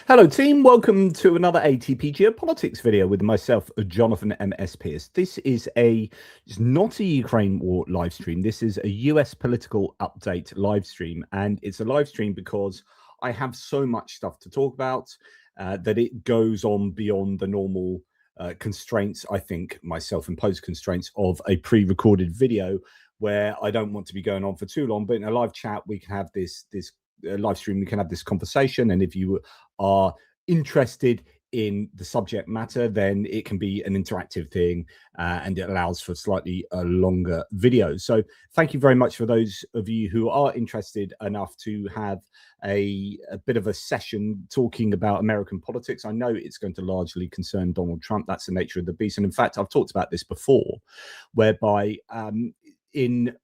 Hello team, welcome to another ATPGEO politics video with myself, Jonathan M.S. Pierce. This is not a Ukraine war live stream. This is a US political update live stream, and it's a live stream because I have so much stuff to talk about that it goes on beyond the normal constraints, I think, my self-imposed constraints of a pre-recorded video where I don't want to be going on for too long, but in a live chat, we can have this live stream, we can have this conversation, and if you are interested in the subject matter, then it can be an interactive thing, and it allows for slightly longer videos. So thank you very much for those of you who are interested enough to have a bit of a session talking about American politics. I know it's going to largely concern Donald Trump. That's the nature of the beast. And in fact, I've talked about this before, whereby in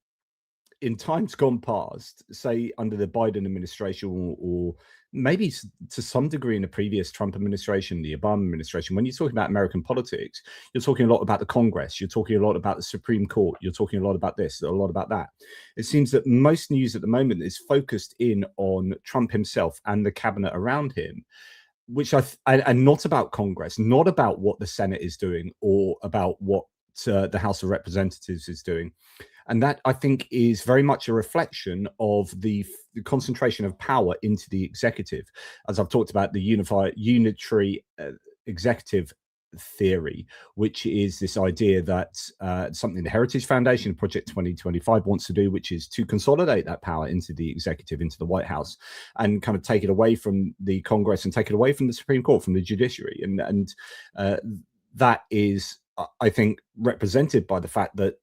times gone past, say under the Biden administration, or maybe to some degree in the previous Trump administration, the Obama administration, when you're talking about American politics, you're talking a lot about the Congress, you're talking a lot about the Supreme Court, you're talking a lot about this, a lot about that. It seems that most news at the moment is focused in on Trump himself and the cabinet around him, which and not about Congress, not about what the Senate is doing or about what the House of Representatives is doing. And that, I think, is very much a reflection of the concentration of power into the executive. As I've talked about, the unitary executive theory, which is this idea that something the Heritage Foundation, Project 2025, wants to do, which is to consolidate that power into the executive, into the White House, and kind of take it away from the Congress and take it away from the Supreme Court, from the judiciary. And that is, I think, represented by the fact that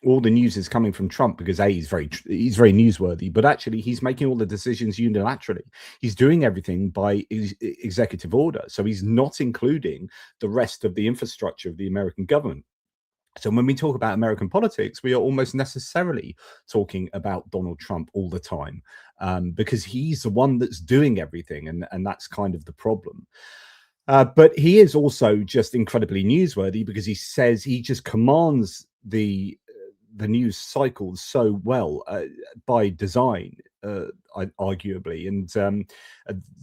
all the news is coming from Trump, because he's very newsworthy, but actually he's making all the decisions unilaterally. He's doing everything by executive order, so he's not including the rest of the infrastructure of the American government. So when we talk about American politics, we are almost necessarily talking about Donald Trump all the time, because he's the one that's doing everything, and that's kind of the problem. But he is also just incredibly newsworthy because he just commands the news cycles so well, by design, arguably. And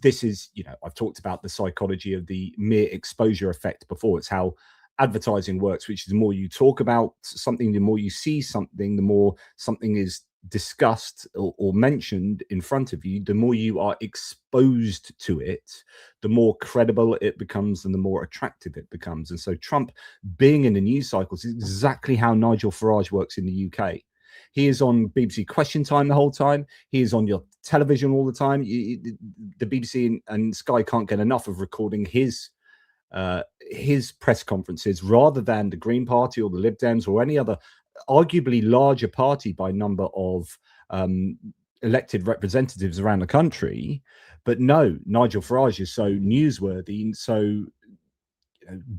this is, I've talked about the psychology of the mere exposure effect before. It's how advertising works, which is the more you talk about something, the more you see something, the more something is discussed or mentioned in front of you, the more you are exposed to it, the more credible it becomes and the more attractive it becomes. And so Trump being in the news cycles is exactly how Nigel Farage works in the UK. He is on BBC Question Time the whole time. He is on your television all the time. The BBC and Sky can't get enough of recording his press conferences, rather than the Green Party or the Lib Dems or any other arguably larger party by number of elected representatives around the country. But no, Nigel Farage is so newsworthy and so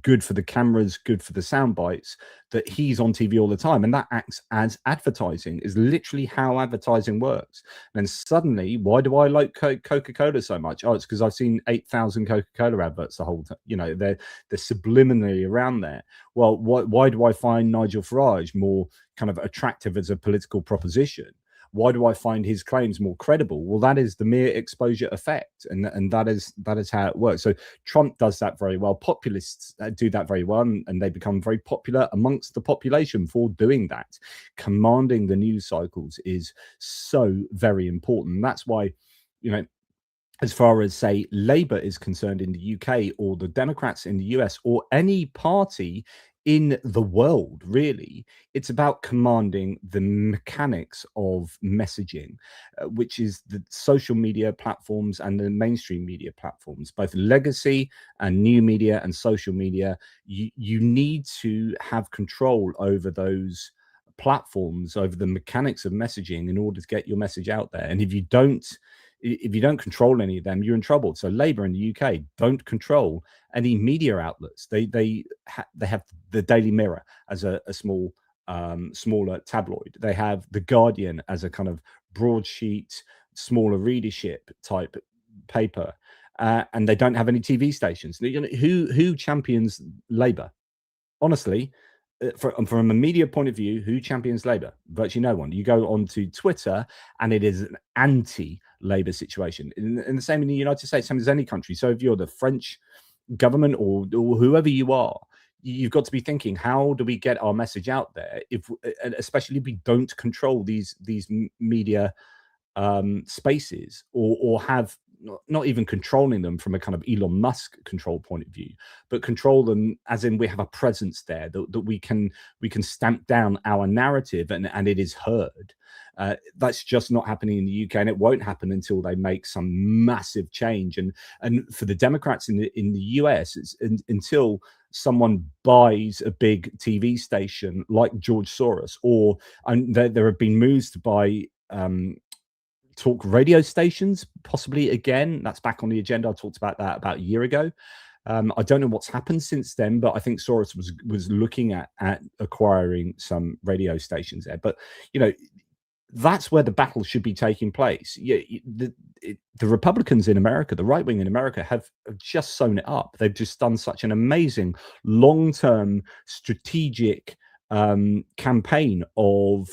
good for the cameras, good for the sound bites, that he's on TV all the time, and that acts as advertising. Is literally how advertising works. And then suddenly, why do I like Coca-Cola so much? Oh, it's because I've seen 8,000 Coca-Cola adverts the whole time. They're subliminally around there. Well, why do I find Nigel Farage more kind of attractive as a political proposition? Why do I find his claims more credible? Well, that is the mere exposure effect, and that is how it works. So Trump does that very well. Populists do that very well, and they become very popular amongst the population for doing that. Commanding the news cycles is so very important. That's why, as far as, say, Labour is concerned in the UK, or the Democrats in the US, or any party in the world, really, it's about commanding the mechanics of messaging, which is the social media platforms and the mainstream media platforms, both legacy and new media and social media. You need to have control over those platforms, over the mechanics of messaging, in order to get your message out there. And if you don't control any of them, you're in trouble. So Labour in the UK don't control any media outlets. They have the Daily Mirror as a smaller tabloid. They have the Guardian as a kind of broadsheet, smaller readership type paper, and they don't have any TV stations. Who champions Labour? Honestly, from a media point of view, who champions Labour? Virtually no one. You go onto Twitter, and it is an anti-Labour situation. And the same in the United States, same as any country. So if you're the French government or whoever you are, you've got to be thinking, how do we get our message out there? Especially if we don't control these media spaces, or have not even controlling them from a kind of Elon Musk control point of view, but control them as in we have a presence there that we can stamp down our narrative, and it is heard. That's just not happening in the UK, and it won't happen until they make some massive change. And for the Democrats in the US, it's until someone buys a big TV station like George Soros, and there have been moves to buy talk radio stations, possibly again. That's back on the agenda. I talked about that about a year ago. I don't know what's happened since then, but I think Soros was looking at acquiring some radio stations there. But that's where the battle should be taking place. Yeah, the Republicans in America, the right wing in America, have just sewn it up. They've just done such an amazing long-term strategic campaign of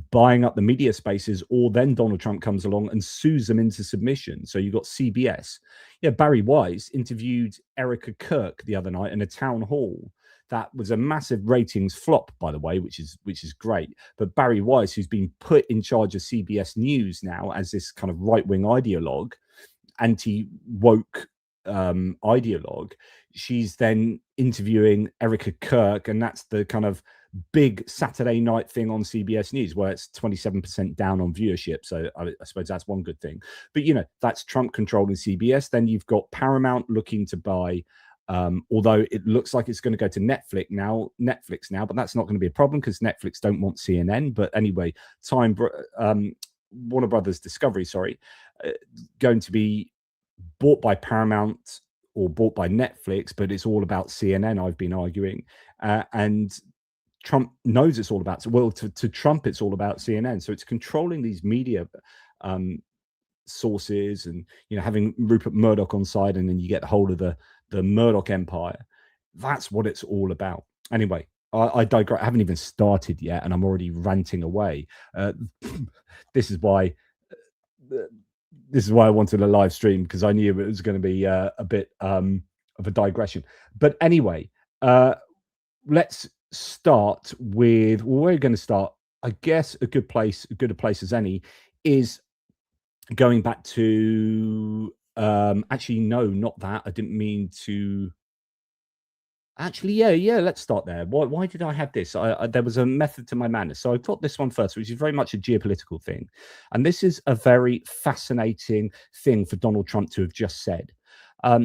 buying up the media spaces, or then Donald Trump comes along and sues them into submission. So you've got CBS. Yeah, Barry Weiss interviewed Erica Kirk the other night in a town hall. That was a massive ratings flop, by the way, which is great. But Barry Weiss, who's been put in charge of CBS News now as this kind of right-wing ideologue, anti-woke ideologue, she's then interviewing Erica Kirk, and that's the kind of big Saturday night thing on CBS News, where it's 27% down on viewership. So I suppose that's one good thing. But that's Trump controlling CBS. Then you've got Paramount looking to buy, although it looks like it's going to go to Netflix now, but that's not going to be a problem because Netflix don't want CNN. But anyway, Warner Brothers Discovery, going to be bought by Paramount or bought by Netflix, but it's all about CNN, I've been arguing. And Trump knows it's all about, to Trump, it's all about CNN. So it's controlling these media sources, and having Rupert Murdoch on side, and then you get hold of the Murdoch empire. That's what it's all about. Anyway, I digress. I haven't even started yet, and I'm already ranting away. This is why I wanted a live stream, because I knew it was going to be a bit of a digression. But anyway, let's start with, we're going to start, I guess, a good place as any is going back to actually, no, not that. I didn't mean to. Actually, yeah, let's start there. Why did I have this? There was a method to my madness. So I got this one first, which is very much a geopolitical thing. And this is a very fascinating thing for Donald Trump to have just said.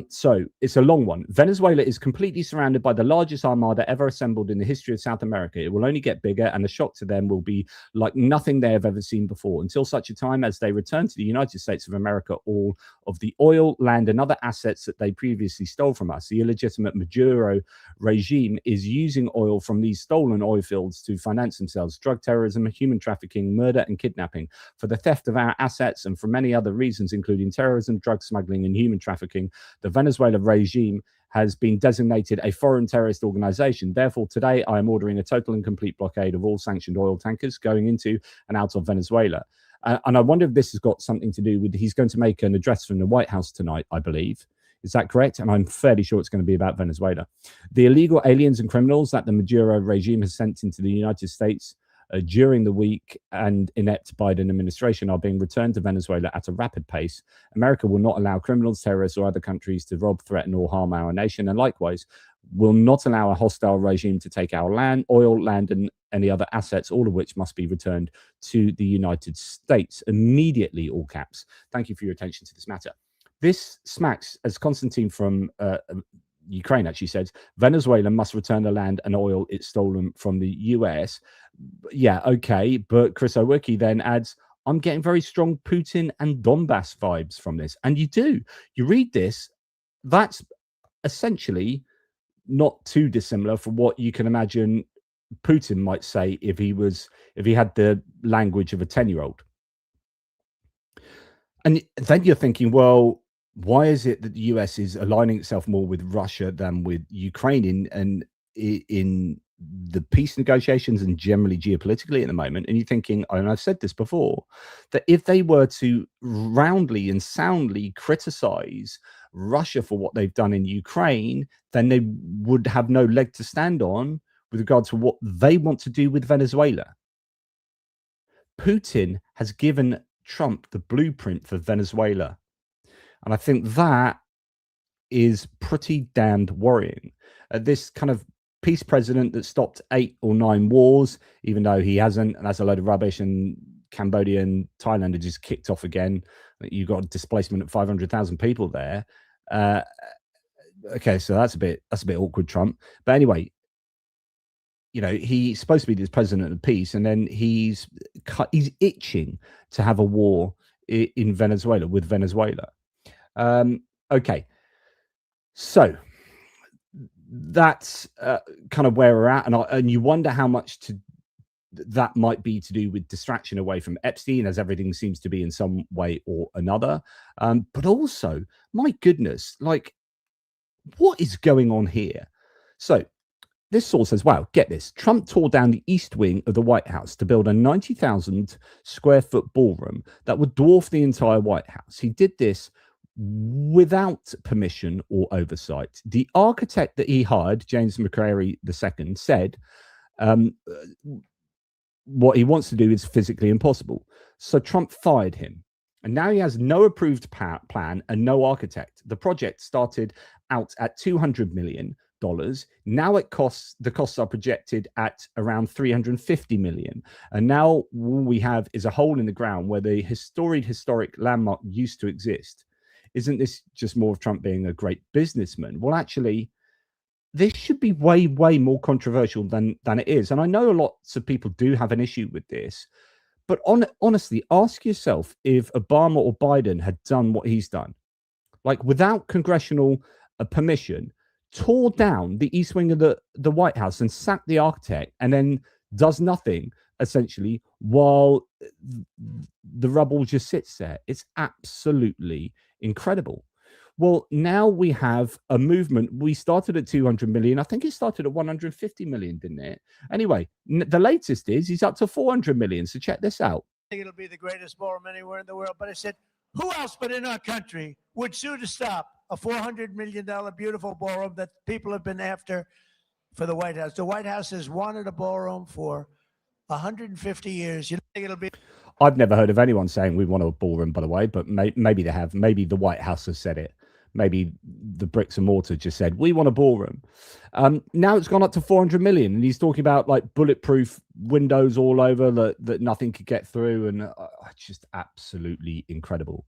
So it's a long one. Venezuela is completely surrounded by the largest armada ever assembled in the history of South America. It will only get bigger, and the shock to them will be like nothing they have ever seen before, until such a time as they return to the United States of America all of the oil, land, and other assets that they previously stole from us. The illegitimate Maduro regime is using oil from these stolen oil fields to finance themselves, drug terrorism, human trafficking, murder, and kidnapping. For the theft of our assets, and for many other reasons, including terrorism, drug smuggling, and human trafficking, the Venezuela regime has been designated a foreign terrorist organization. Therefore, today I am ordering a total and complete blockade of all sanctioned oil tankers going into and out of Venezuela. And I wonder if this has got something to do with, he's going to make an address from the White House tonight, I believe. Is that correct? And I'm fairly sure it's going to be about Venezuela. The illegal aliens and criminals that the Maduro regime has sent into the United States during the weak and inept Biden administration are being returned to Venezuela at a rapid pace. America will not allow criminals, terrorists, or other countries to rob, threaten, or harm our nation, and likewise will not allow a hostile regime to take our land, oil, land, and any other assets, all of which must be returned to the United States immediately, all caps. Thank you for your attention to this matter. This smacks, as Konstantin from Ukraine actually says, Venezuela must return the land and oil it's stolen from the US. Yeah, okay. But Chris Owicki then adds, I'm getting very strong Putin and Donbass vibes from this. And you do. You read this, that's essentially not too dissimilar from what you can imagine Putin might say if he had the language of a 10-year-old. And then you're thinking, well, why is it that the US is aligning itself more with Russia than with Ukraine in the peace negotiations and generally geopolitically at the moment, and you're thinking, and I've said this before, that if they were to roundly and soundly criticize Russia for what they've done in Ukraine, then they would have no leg to stand on with regard to what they want to do with Venezuela. Putin has given Trump the blueprint for Venezuela. And I think that is pretty damned worrying. This kind of peace president that stopped 8 or 9 wars, even though he hasn't, and that's a load of rubbish, and Cambodia and Thailand are just kicked off again. You've got a displacement of 500,000 people there. Okay, so that's a bit awkward, Trump. But anyway, you know, he's supposed to be this president of peace, and then he's itching to have a war in Venezuela with Venezuela. Okay, so that's kind of where we're at, and you wonder how much that might be to do with distraction away from Epstein, as everything seems to be in some way or another. But also, my goodness, like, what is going on here? So this source says, wow, get this. Trump tore down the east wing of the White House to build a 90,000 square foot ballroom that would dwarf the entire White House. He did this without permission or oversight. The architect that he hired, James McCrary II, said what he wants to do is physically impossible. So Trump fired him. And now he has no approved plan and no architect. The project started out at $200 million. Now the costs are projected at around $350 million. And now all we have is a hole in the ground where the historic landmark used to exist. Isn't this just more of Trump being a great businessman? Well, actually, this should be way, way more controversial than it is. And I know lots of people do have an issue with this. But honestly, ask yourself if Obama or Biden had done what he's done, like without congressional permission, tore down the east wing of the White House and sacked the architect, and then does nothing, essentially, while the rubble just sits there. It's absolutely incredible. Well, now we have a movement. We started at 200 million. I think it started at 150 million, didn't it? Anyway, the latest is he's up to 400 million. So check this out. I think it'll be the greatest ballroom anywhere in the world. But I said, who else but in our country would sue to stop a $400 million beautiful ballroom that people have been after for the White House? The White House has wanted a ballroom for 150 years. You don't think it'll be... I've never heard of anyone saying we want a ballroom, by the way, but maybe they have. Maybe the White House has said it. Maybe the bricks and mortar just said, we want a ballroom. Now it's gone up to 400 million. And he's talking about like bulletproof windows all over that nothing could get through. And just absolutely incredible.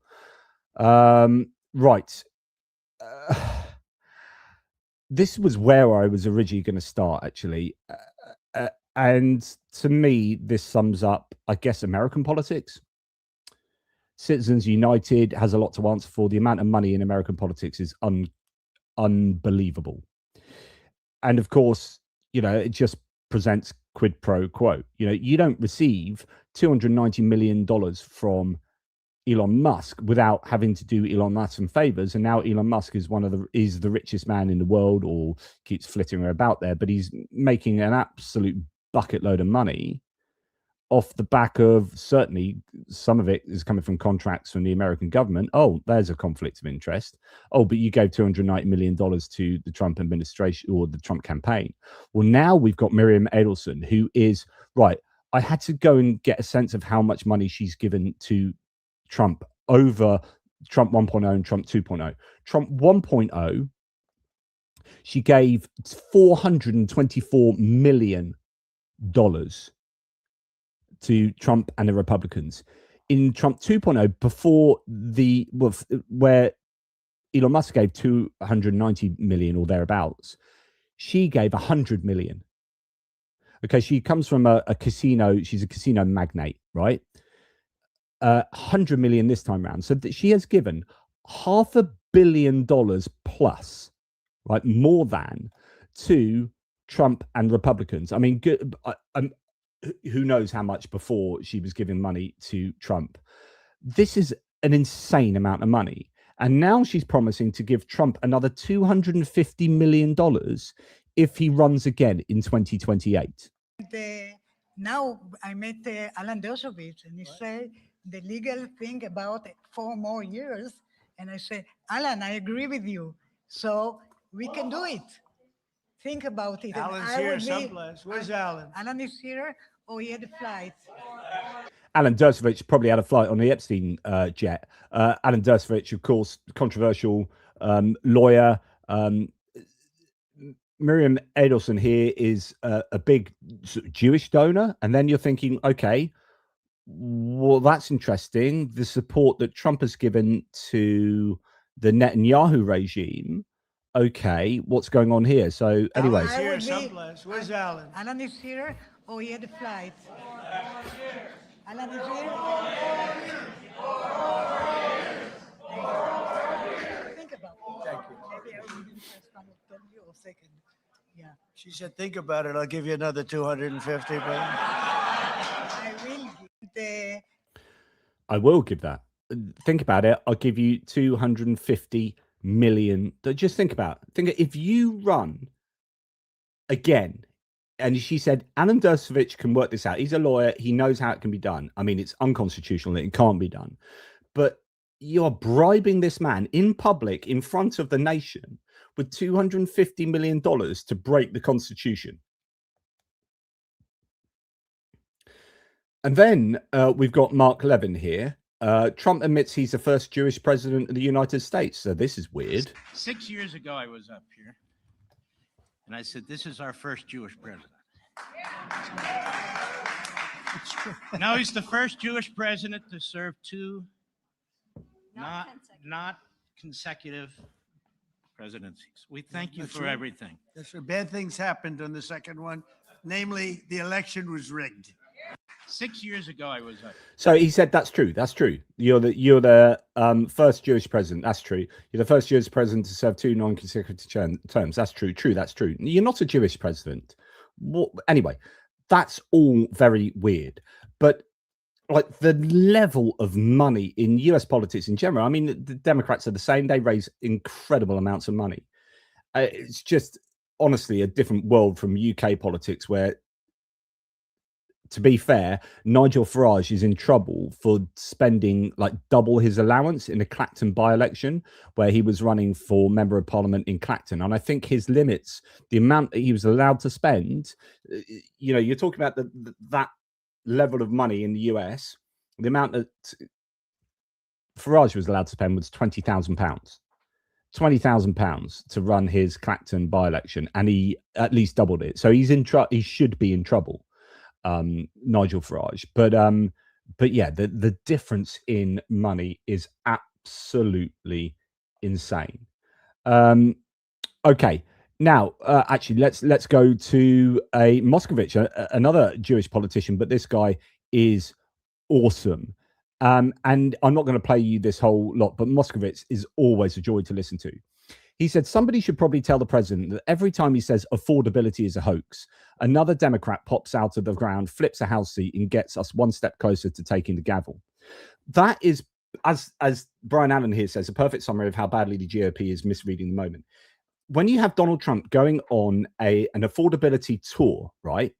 Right. This was where I was originally going to start, actually. And to me, this sums up, I guess, American politics. Citizens United has a lot to answer for. The amount of money in American politics is unbelievable. And of course, you know, it just presents quid pro quo. You know, you don't receive $290 million from Elon Musk without having to do Elon Musk some favors. And now Elon Musk is is the richest man in the world, or keeps flitting about there, but he's making an absolute bucket load of money off the back of, certainly some of it is coming from contracts from the American government. Oh, there's a conflict of interest. Oh, but you gave $290 million to the Trump administration or the Trump campaign. Well, now we've got Miriam Adelson, who is, right, I had to go and get a sense of how much money she's given to Trump over Trump 1.0 and Trump 2.0. Trump 1.0, she gave $424 million to Trump and the Republicans. In Trump 2.0, before where Elon Musk gave 290 million or thereabouts, she gave 100 million. Okay, she comes from a casino. She's a casino magnate, right? 100 million this time around. So she has given $500 million plus, right? More than, to Trump and Republicans. I mean, who knows how much before she was giving money to Trump. This is an insane amount of money. And now she's promising to give Trump another $250 million if he runs again in 2028? Now I met Alan Dershowitz, and he said the legal thing about 4 more years. And I said, Alan, I agree with you. So we can do it. Think about it. Alan's here someplace. Where's Alan? Alan is here, or he had a flight. Alan Dershowitz probably had a flight on the Epstein jet. Alan Dershowitz, of course, controversial lawyer. Miriam Adelson here is a big Jewish donor. And then you're thinking, okay, well, that's interesting. The support that Trump has given to the Netanyahu regime. Okay, what's going on here? So anyway. Alan's here someplace. Where's Alan? Alan is here, or he had a flight. Alan is here. Think about it. Thank you. Maybe I will be the first one to tell you, or second. Yeah. She said, think about it. I'll give you another 250. But I will give I will give that. Think about it. I'll give you 250 million. Just think about it. Think if you run again, and she said Alan Dershowitz can work this out. He's a lawyer. He knows how it can be done. I mean, it's unconstitutional. It can't be done. But you're bribing this man in public in front of the nation with $250 million to break the Constitution. And then we've got Mark Levin here. Trump admits he's the first Jewish president of the United States. So this is weird. 6 years ago, I was up here, and I said, this is our first Jewish president. Now he's the first Jewish president to serve 2 not consecutive presidencies. We thank you for everything. that's right. Bad things happened on the second one. Namely, the election was rigged. 6 years ago, I was up. So he said, "That's true. That's true. You're the first Jewish president. That's true. You're the first Jewish president to serve 2 non-consecutive terms. That's true. True. That's true. You're not a Jewish president." Well, anyway, that's all very weird. But like the level of money in US politics in general, I mean, the Democrats are the same. They raise incredible amounts of money. It's just honestly a different world from UK politics where, to be fair, Nigel Farage is in trouble for spending like double his allowance in a Clacton by-election where he was running for Member of Parliament in Clacton. And I think his limits, the amount that he was allowed to spend, you know, you're talking about that level of money in the US, the amount that Farage was allowed to spend was £20,000. £20,000 to run his Clacton by-election, and he at least doubled it. So he's in he should be in trouble. Nigel Farage, but yeah, the difference in money is absolutely insane. Okay, now actually let's go to a Moskovich, another Jewish politician, but this guy is awesome. And I'm not going to play you this whole lot, but Moskovich is always a joy to listen to. He said, somebody should probably tell the president that every time he says affordability is a hoax, another Democrat pops out of the ground, flips a House seat, and gets us one step closer to taking the gavel. That is, as Brian Allen here says, a perfect summary of how badly the GOP is misreading the moment. When you have Donald Trump going on an affordability tour, right?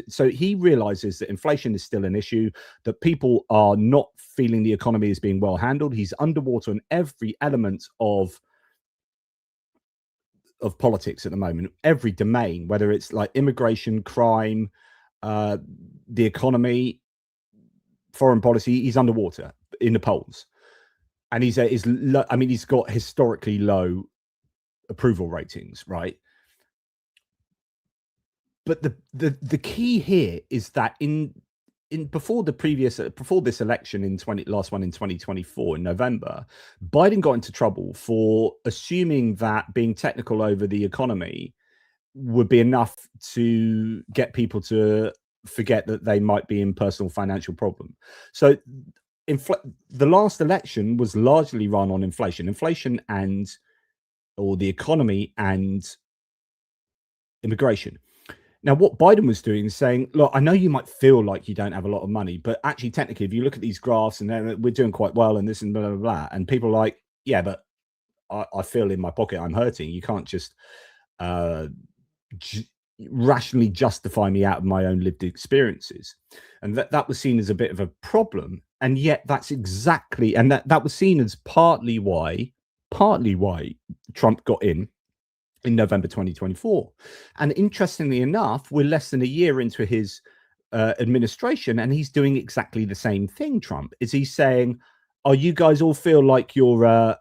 So he realizes that inflation is still an issue, that people are not feeling the economy is being well handled. He's underwater in every element of politics at the moment, every domain, whether it's like immigration, crime, the economy, foreign policy. He's underwater in the polls, and he's got historically low approval ratings, right? But the key here is that before this election in last one in 2024 in November, Biden got into trouble for assuming that being technical over the economy would be enough to get people to forget that they might be in personal financial problem. So the last election was largely run on inflation or the economy and immigration. Now, what Biden was doing is saying, look, I know you might feel like you don't have a lot of money, but actually, technically, if you look at these graphs and then we're doing quite well and this and blah, blah, blah. And people are like, yeah, but I feel in my pocket I'm hurting. You can't just rationally justify me out of my own lived experiences. And that was seen as a bit of a problem. And yet that's exactly, and that was seen as partly why Trump got in November 2024. And interestingly enough, we're less than a year into his administration, and he's doing exactly the same thing. Trump is he's saying, "Oh, you guys all feel like you're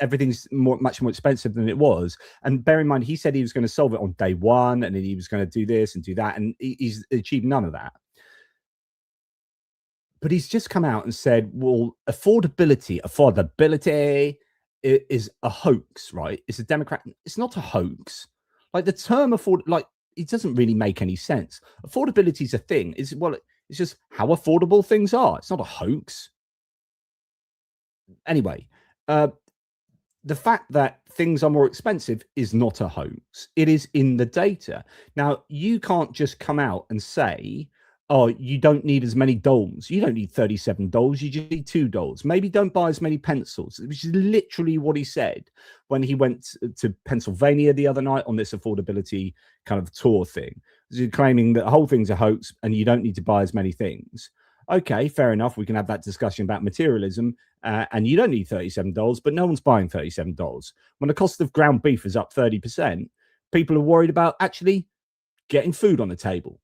everything's much more expensive than it was." And bear in mind, he said he was going to solve it on day one, and then he was going to do this and do that, and he's achieved none of that. But he's just come out and said, "Well, affordability is a hoax, right? It's a Democrat. It's not a hoax. Like the term it doesn't really make any sense. Affordability is a thing. It's just how affordable things are. It's not a hoax. Anyway, the fact that things are more expensive is not a hoax. It is in the data. Now, you can't just come out and say, oh, you don't need as many dolls. You don't need 37 dolls. You just need 2 dolls. Maybe don't buy as many pencils, which is literally what he said when he went to Pennsylvania the other night on this affordability kind of tour thing. He's claiming that the whole thing's a hoax and you don't need to buy as many things. Okay, fair enough. We can have that discussion about materialism. And you don't need 37 dolls, but no one's buying 37 dolls. When the cost of ground beef is up 30%, people are worried about actually getting food on the table.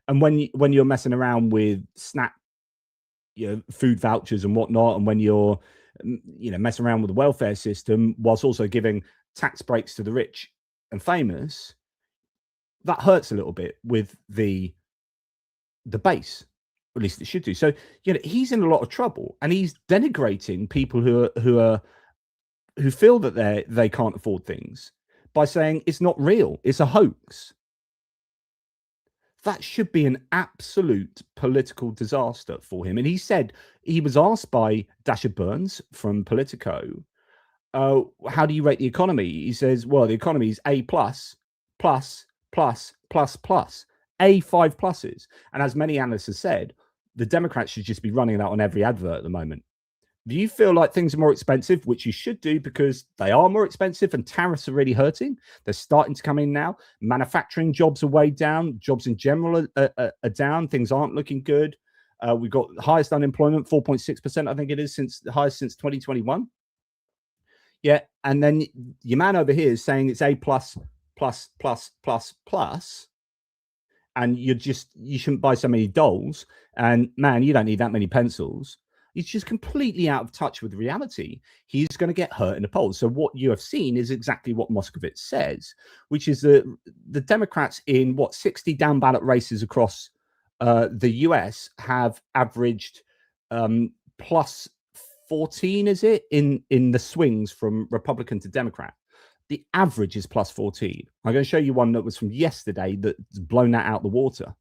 And when you're messing around with SNAP, food vouchers and whatnot, and when you're messing around with the welfare system whilst also giving tax breaks to the rich and famous, that hurts a little bit with the base. At least it should do. So he's in a lot of trouble, and he's denigrating people who feel that they can't afford things by saying it's not real, it's a hoax. That should be an absolute political disaster for him. And he said, he was asked by Dasha Burns from Politico, how do you rate the economy? He says, well, the economy is A+, plus, plus, plus, plus, A 5 pluses. And as many analysts have said, the Democrats should just be running that on every advert at the moment. Do you feel like things are more expensive, which you should do because they are more expensive and tariffs are really hurting? They're starting to come in now. Manufacturing jobs are way down. Jobs in general are down. Things aren't looking good. We've got the highest unemployment, 4.6%, I think it is, the highest since 2021. Yeah, and then your man over here is saying it's A+, plus, plus, plus, plus. And you shouldn't buy so many dolls. And man, you don't need that many pencils. He's just completely out of touch with reality. He's going to get hurt in the polls. So what you have seen is exactly what Moskovitz says, which is that the Democrats in 60 down ballot races across the US have averaged plus 14, is it, in the swings from Republican to Democrat. The average is plus 14. I'm going to show you one that was from yesterday that's blown that out the water.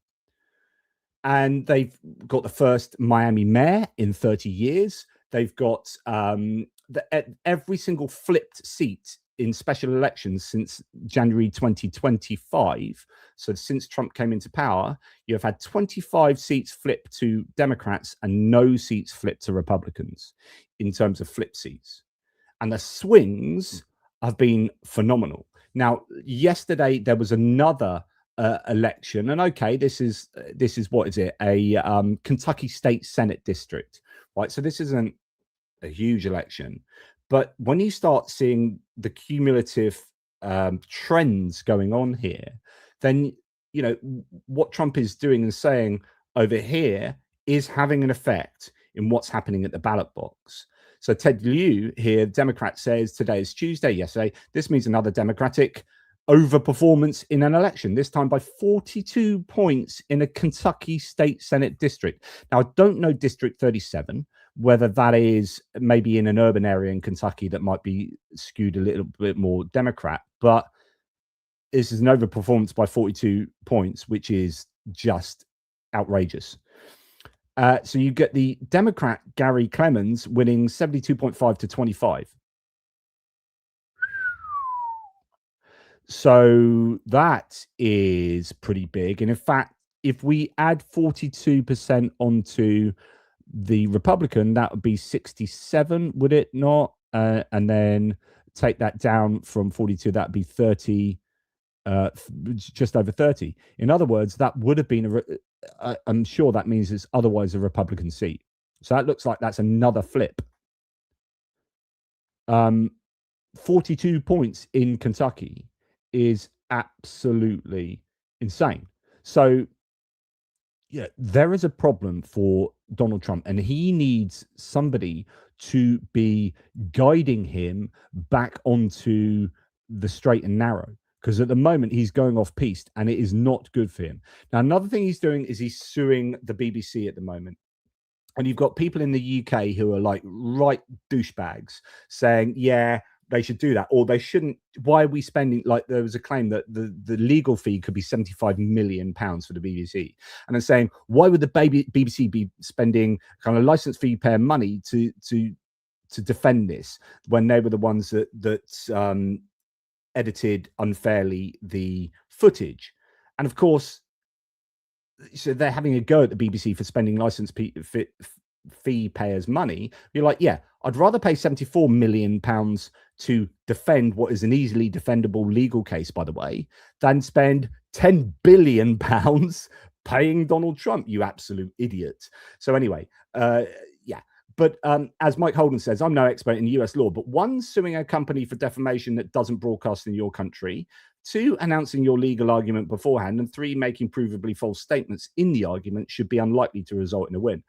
And they've got the first Miami mayor in 30 years. They've got every single flipped seat in special elections since January 2025. So since Trump came into power, you have had 25 seats flipped to Democrats and no seats flipped to Republicans in terms of flip seats. And the swings have been phenomenal. Now, yesterday there was another election, and okay, this is what is it, a Kentucky State Senate district, right? So this isn't a huge election, but when you start seeing the cumulative trends going on here, then what Trump is doing and saying over here is having an effect in what's happening at the ballot box. So Ted Lieu here, Democrat, says today is Tuesday, yesterday. This means another Democratic overperformance in an election, this time by 42 points in a Kentucky State Senate district. Now, I don't know District 37, whether that is maybe in an urban area in Kentucky that might be skewed a little bit more Democrat, but this is an overperformance by 42 points, which is just outrageous. So you get the Democrat Gary Clemens winning 72.5 to 25. So that is pretty big. And in fact, if we add 42% onto the Republican, that would be 67, would it not? And then take that down from 42, that'd be 30. just over 30. In other words, that would have been I'm sure that means it's otherwise a Republican seat. So that looks like that's another flip. 42 points in Kentucky is absolutely insane. So yeah, there is a problem for Donald Trump, and he needs somebody to be guiding him back onto the straight and narrow, because at the moment he's going off piste and it is not good for him. Now, another thing he's doing is he's suing the BBC at the moment. And you've got people in the UK who are like right douchebags saying, yeah, they should do that, or they shouldn't. Why are we spending, like, there was a claim that the legal fee could be £75 million for the BBC. And they're saying, why would the BBC be spending kind of license fee payer money to defend this when they were the ones that edited unfairly the footage? And of course, so they're having a go at the BBC for spending license fee payers money. You're like, yeah, I'd rather pay £74 million to defend what is an easily defendable legal case, by the way, than spend £10 billion paying Donald Trump, you absolute idiot. So anyway, yeah. But as Mike Holden says, I'm no expert in US law, but one, suing a company for defamation that doesn't broadcast in your country; two, announcing your legal argument beforehand; and three, making provably false statements in the argument should be unlikely to result in a win.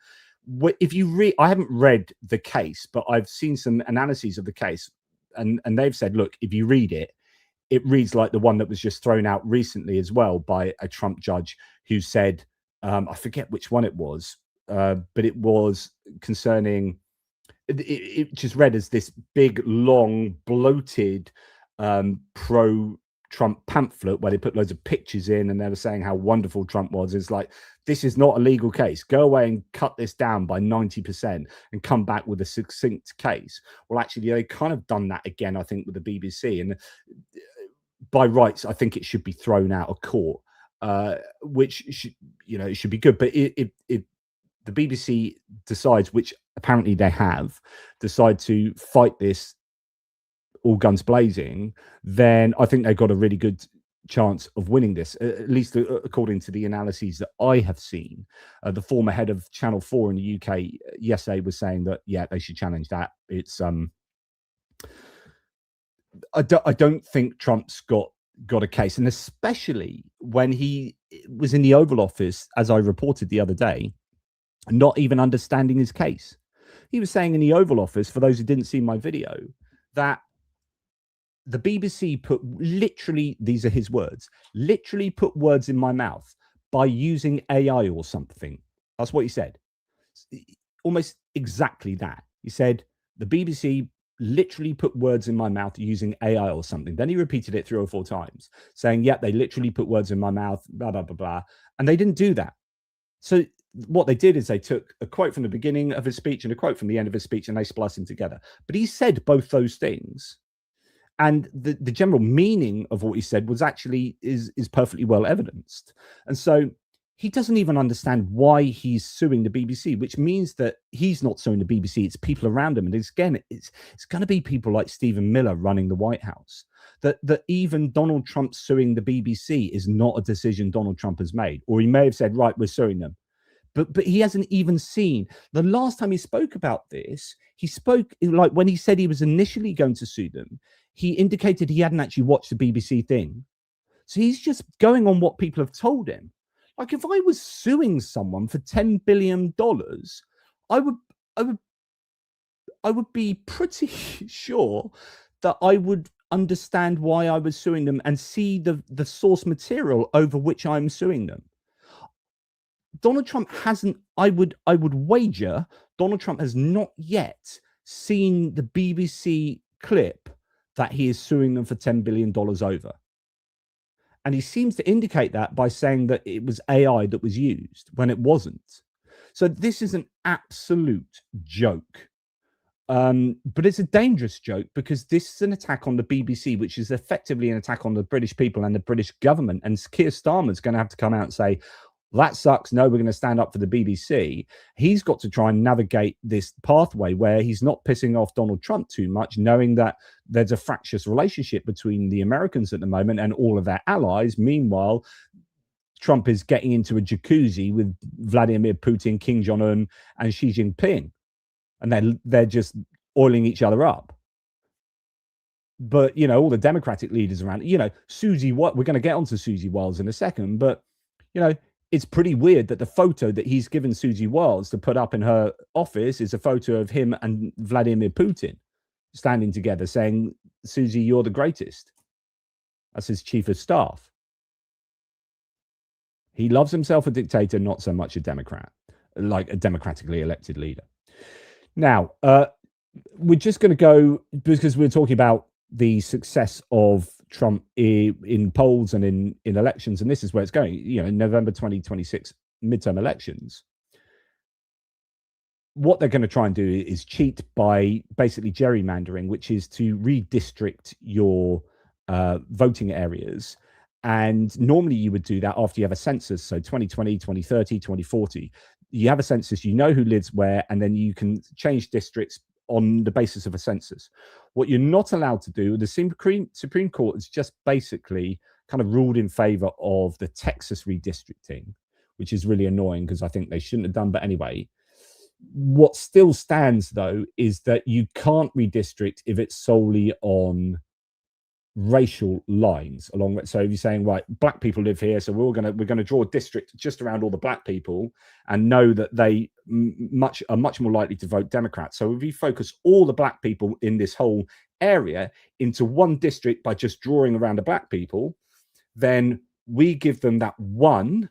If you read, I haven't read the case, but I've seen some analyses of the case, and they've said, look, if you read it, it reads like the one that was just thrown out recently as well by a Trump judge who said, I forget which one it was, but it was concerning, it just read as this big, long, bloated pro-Trump pamphlet where they put loads of pictures in and they were saying how wonderful Trump was. It's like, this is not a legal case. Go away and cut this down by 90% and come back with a succinct case. Well, actually, they kind of done that again, I think, with the BBC. And by rights, I think it should be thrown out of court, which should, it should be good. But if the BBC decides, which apparently they have, decide to fight this all guns blazing, then I think they've got a really good chance of winning this, at least according to the analyses that I have seen. The former head of Channel 4 in the UK yesterday was saying that, yeah, they should challenge that. It's I don't think Trump's got a case, and especially when he was in the Oval Office, as I reported the other day, not even understanding his case. He was saying in the Oval Office, for those who didn't see my video, that the BBC put literally, these are his words, literally put words in my mouth by using AI or something. That's what he said. Almost exactly that. He said, the BBC literally put words in my mouth using AI or something. Then he repeated it 3 or 4 times, saying, yeah, they literally put words in my mouth, blah, blah, blah, blah. And they didn't do that. So what they did is they took a quote from the beginning of his speech and a quote from the end of his speech, and they spliced them together. But he said both those things. And the general meaning of what he said was actually is perfectly well evidenced. And so he doesn't even understand why he's suing the BBC, which means that he's not suing the BBC. It's people around him. And it's going to be people like Stephen Miller running the White House. That even Donald Trump suing the BBC is not a decision Donald Trump has made. Or he may have said, right, we're suing them. But he hasn't even seen. The last time he spoke about this, he spoke, like, when he said he was initially going to sue them, he indicated he hadn't actually watched the BBC thing. So he's just going on what people have told him. Like, if I was suing someone for $10 billion, I would be pretty sure that I would understand why I was suing them and see the source material over which I'm suing them. Donald Trump hasn't, I would wager Donald Trump has not yet seen the BBC clip that he is suing them for $10 billion over. And he seems to indicate that by saying that it was AI that was used when it wasn't. So this is an absolute joke. But it's a dangerous joke, because this is an attack on the BBC, which is effectively an attack on the British people and the British government. And Keir Starmer's going to have to come out and say, that sucks. No, we're going to stand up for the BBC. He's got to try and navigate this pathway where he's not pissing off Donald Trump too much, knowing that there's a fractious relationship between the Americans at the moment and all of their allies. Meanwhile, Trump is getting into a jacuzzi with Vladimir Putin, Kim Jong-un, and Xi Jinping, and they're just oiling each other up. But, you know, all the Democratic leaders around, you know, Susie, we're going to get onto Susie Wiles in a second, but, you know, it's pretty weird that the photo that he's given Susie Wiles to put up in her office is a photo of him and Vladimir Putin standing together saying, Susie, you're the greatest. That's his chief of staff. He loves himself a dictator, not so much a Democrat, like a democratically elected leader. Now, we're just going to go, because we're talking about the success of Trump in polls and in elections, and this is where it's going. You know, in November 2026 midterm elections, what they're going to try and do is cheat by basically gerrymandering, which is to redistrict your voting areas. And normally you would do that after you have a census. So 2020, 2030, 2040, you have a census, you know who lives where, and then you can change districts on the basis of a census. What you're not allowed to do, the Supreme Court has just basically kind of ruled in favor of the Texas redistricting, which is really annoying because I think they shouldn't have done. But anyway, what still stands though is that you can't redistrict if it's solely on racial lines along. So if you're saying, right, black people live here, so we're going to draw a district just around all the black people and know that they are much more likely to vote Democrat. So if you focus all the black people in this whole area into one district by just drawing around the black people, then we give them that one,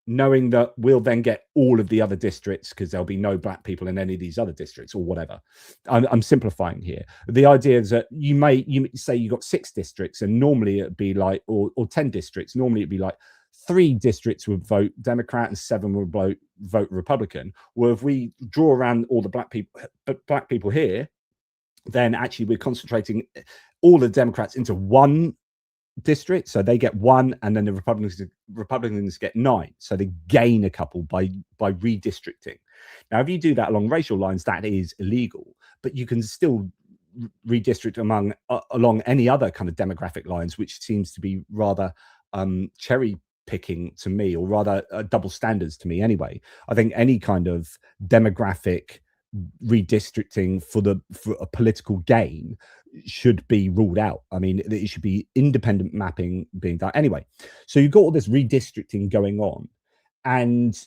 knowing that we'll then get all of the other districts because there'll be no black people in any of these other districts or whatever. I'm simplifying here. The idea is that you say you got 6 districts and normally it'd be like, or 10 districts, normally it'd be like 3 districts would vote Democrat and 7 would vote Republican. Well, if we draw around all the black people here, then actually we're concentrating all the Democrats into one district, so they get 1, and then the Republicans get 9, so they gain a couple by redistricting. Now, if you do that along racial lines, that is illegal, but you can still redistrict along any other kind of demographic lines, which seems to be rather cherry picking to me, or rather double standards to me anyway. I think any kind of demographic redistricting for a political gain should be ruled out. I mean, it should be independent mapping being done anyway. So you've got all this redistricting going on, and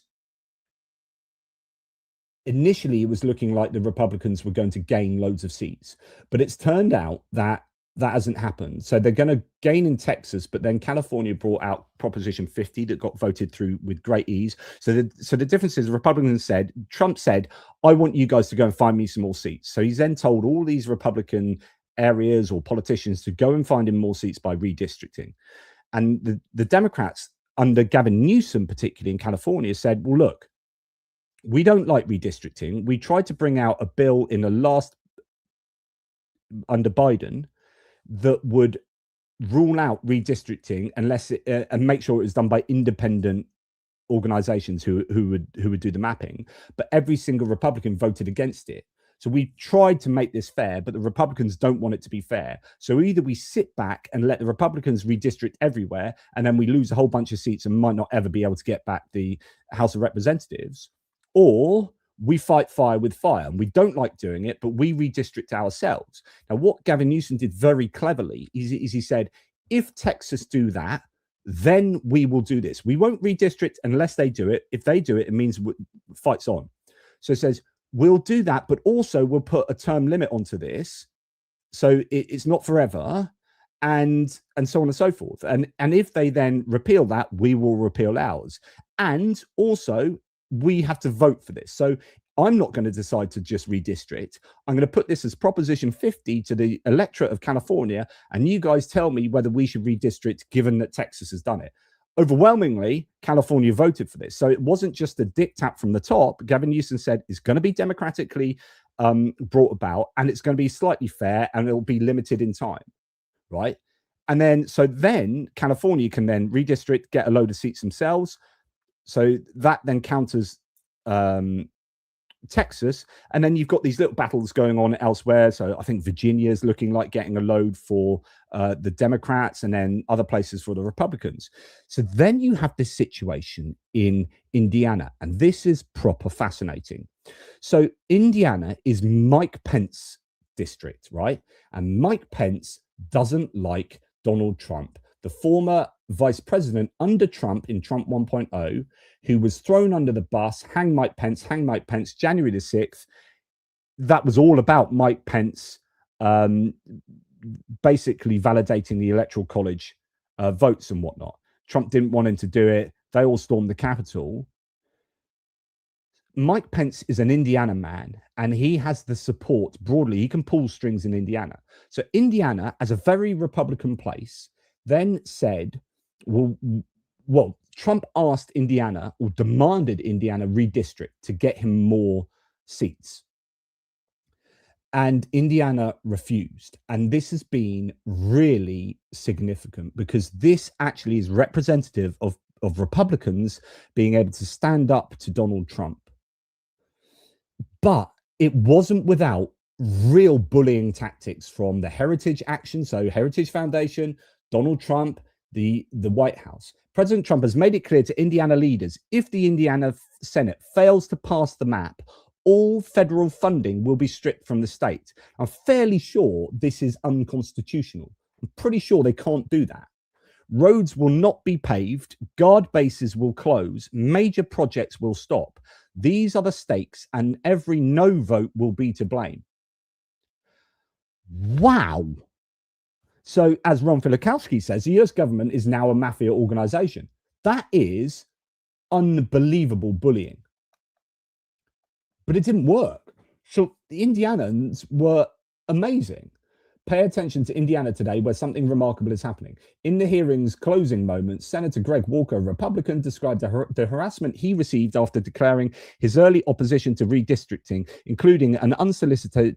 initially it was looking like the Republicans were going to gain loads of seats, but it's turned out that hasn't happened. So they're going to gain in Texas, but then California brought out Proposition 50 that got voted through with great ease. So the difference is Trump said, I want you guys to go and find me some more seats. So he's then told all these Republican areas or politicians to go and find him more seats by redistricting. And the Democrats under Gavin Newsom, particularly in California, said, well, look, we don't like redistricting. We tried to bring out a bill in the last under Biden that would rule out redistricting unless and make sure it was done by independent organizations who would do the mapping. But every single Republican voted against it. So we tried to make this fair, but the Republicans don't want it to be fair. So either we sit back and let the Republicans redistrict everywhere, and then we lose a whole bunch of seats and might not ever be able to get back the House of Representatives, or we fight fire with fire. And we don't like doing it, but we redistrict ourselves. Now, what Gavin Newsom did very cleverly is he said, if Texas do that, then we will do this. We won't redistrict unless they do it. If they do it, it means fight's on. So it says, we'll do that, but also we'll put a term limit onto this. So it's not forever, and so on and so forth. And if they then repeal that, we will repeal ours. And also, we have to vote for this. So I'm not going to decide to just redistrict. I'm going to put this as Proposition 50 to the electorate of California, and you guys tell me whether we should redistrict given that Texas has done it. Overwhelmingly, California voted for this. So it wasn't just a diktat from the top. Gavin Newsom said it's going to be democratically brought about, and it's going to be slightly fair, and it'll be limited in time, right? And then California can then redistrict, get a load of seats themselves. So that then counters Texas, and then you've got these little battles going on elsewhere. So I think Virginia is looking like getting a load for the Democrats, and then other places for the Republicans. So then you have this situation in Indiana, and this is proper fascinating. So Indiana is Mike Pence district, right? And Mike Pence doesn't like Donald Trump, the former vice president under Trump in Trump 1.0, who was thrown under the bus, hang Mike Pence, January the 6th. That was all about Mike Pence basically validating the Electoral College votes and whatnot. Trump didn't want him to do it. They all stormed the Capitol. Mike Pence is an Indiana man, and he has the support broadly. He can pull strings in Indiana. So Indiana, as a very Republican place, then said, well, Trump asked Indiana, or demanded Indiana redistrict to get him more seats. And Indiana refused. And this has been really significant, because this actually is representative of Republicans being able to stand up to Donald Trump. But it wasn't without real bullying tactics from the Heritage Action, so Heritage Foundation, Donald Trump, the White House. President Trump has made it clear to Indiana leaders, if the Indiana Senate fails to pass the map, all federal funding will be stripped from the state. I'm fairly sure this is unconstitutional. I'm pretty sure they can't do that. Roads will not be paved, guard bases will close, major projects will stop. These are the stakes, and every no vote will be to blame. Wow. So, as Ron Filikowski says, the US government is now a mafia organization. That is unbelievable bullying. But it didn't work. So the Indianans were amazing. Pay attention to Indiana today, where something remarkable is happening. In the hearing's closing moments, Senator Greg Walker, a Republican, described the harassment he received after declaring his early opposition to redistricting, including an unsolicited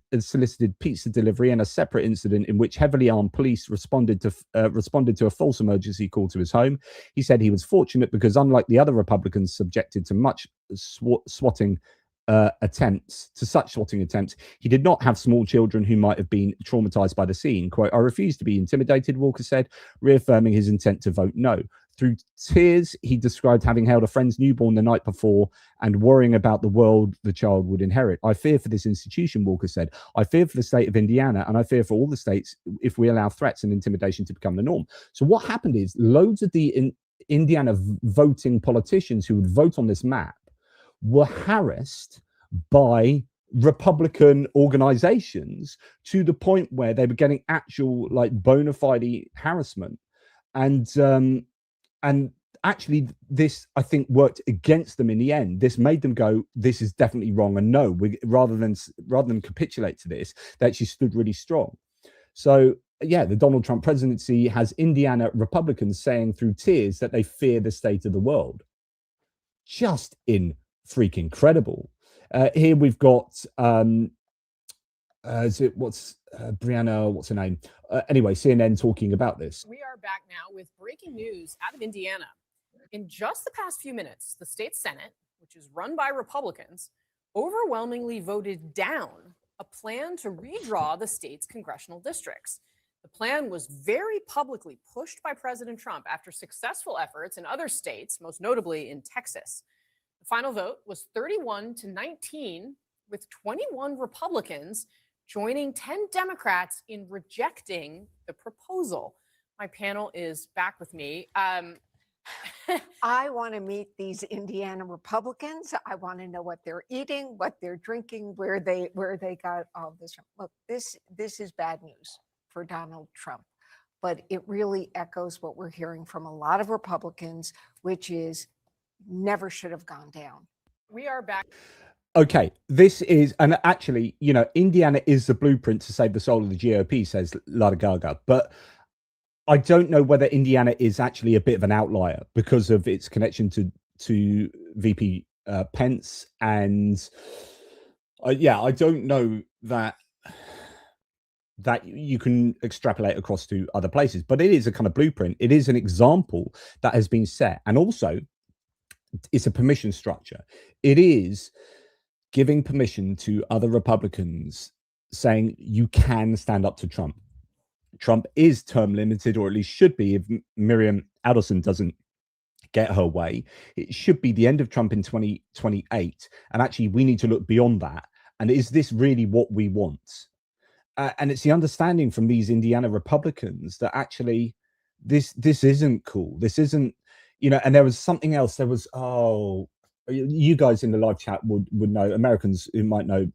pizza delivery and a separate incident in which heavily armed police responded to a false emergency call to his home. He said he was fortunate because, unlike the other Republicans subjected to much swatting such swatting attempts, he did not have small children who might have been traumatized by the scene. Quote, "I refuse to be intimidated," Walker said, reaffirming his intent to vote no. Through tears, he described having held a friend's newborn the night before and worrying about the world the child would inherit. "I fear for this institution," Walker said. "I fear for the state of Indiana, and I fear for all the states if we allow threats and intimidation to become the norm." So what happened is loads of the Indiana voting politicians who would vote on this map were harassed by Republican organizations to the point where they were getting actual, like, bona fide harassment. And actually this, I think, worked against them in the end. This made them go, this is definitely wrong, and no, rather than capitulate to this, they actually stood really strong. So yeah, the Donald Trump presidency has Indiana Republicans saying through tears that they fear the state of the world. Just in freaking incredible. Here we've got Brianna, what's her name? Anyway, CNN talking about this. We are back now with breaking news out of Indiana. In just the past few minutes, the state Senate, which is run by Republicans, overwhelmingly voted down a plan to redraw the state's congressional districts. The plan was very publicly pushed by President Trump after successful efforts in other states, most notably in Texas. The final vote was 31-19, with 21 Republicans joining 10 Democrats in rejecting the proposal. My panel is back with me. I want to meet these Indiana Republicans. I want to know what they're eating, what they're drinking, where they got all this from. Look, this is bad news for Donald Trump, but it really echoes what we're hearing from a lot of Republicans, which is never should have gone down. We are back. Okay, this is, and actually, you know, Indiana is the blueprint to save the soul of the GOP, says Lada Gaga, but I don't know whether Indiana is actually a bit of an outlier because of its connection to VP Pence, and I don't know that you can extrapolate across to other places, but it is a kind of blueprint. It is an example that has been set, and also it's a permission structure. It is giving permission to other Republicans, saying you can stand up to Trump. Trump is term limited, or at least should be, if Miriam Adelson doesn't get her way. It should be the end of Trump in 2028. And actually, we need to look beyond that. And is this really what we want? And it's the understanding from these Indiana Republicans that actually this isn't cool. This isn't, you know, and there was something else. There was, you guys in the live chat would know, Americans who might know,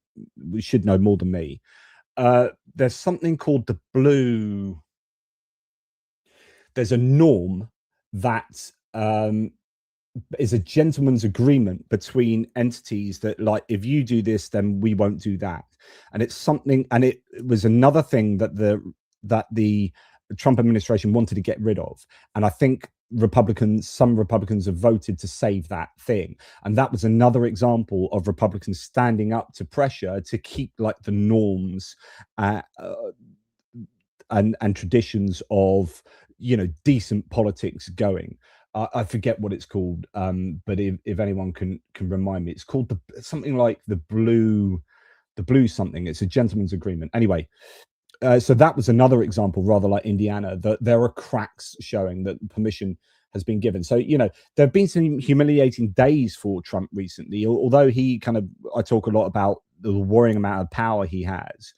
should know more than me. There's something called the blue. There's a norm that is a gentleman's agreement between entities that, like, if you do this, then we won't do that. And it's something, and it was another thing that the Trump administration wanted to get rid of. And I think some Republicans have voted to save that thing. And that was another example of Republicans standing up to pressure to keep like the norms and traditions of, you know, decent politics going. I forget what it's called, but if anyone can remind me, it's called something like the blue something. It's a gentleman's agreement. Anyway, so that was another example, rather like Indiana, that there are cracks showing that permission has been given. So, you know, there have been some humiliating days for Trump recently, although I talk a lot about the worrying amount of power he has.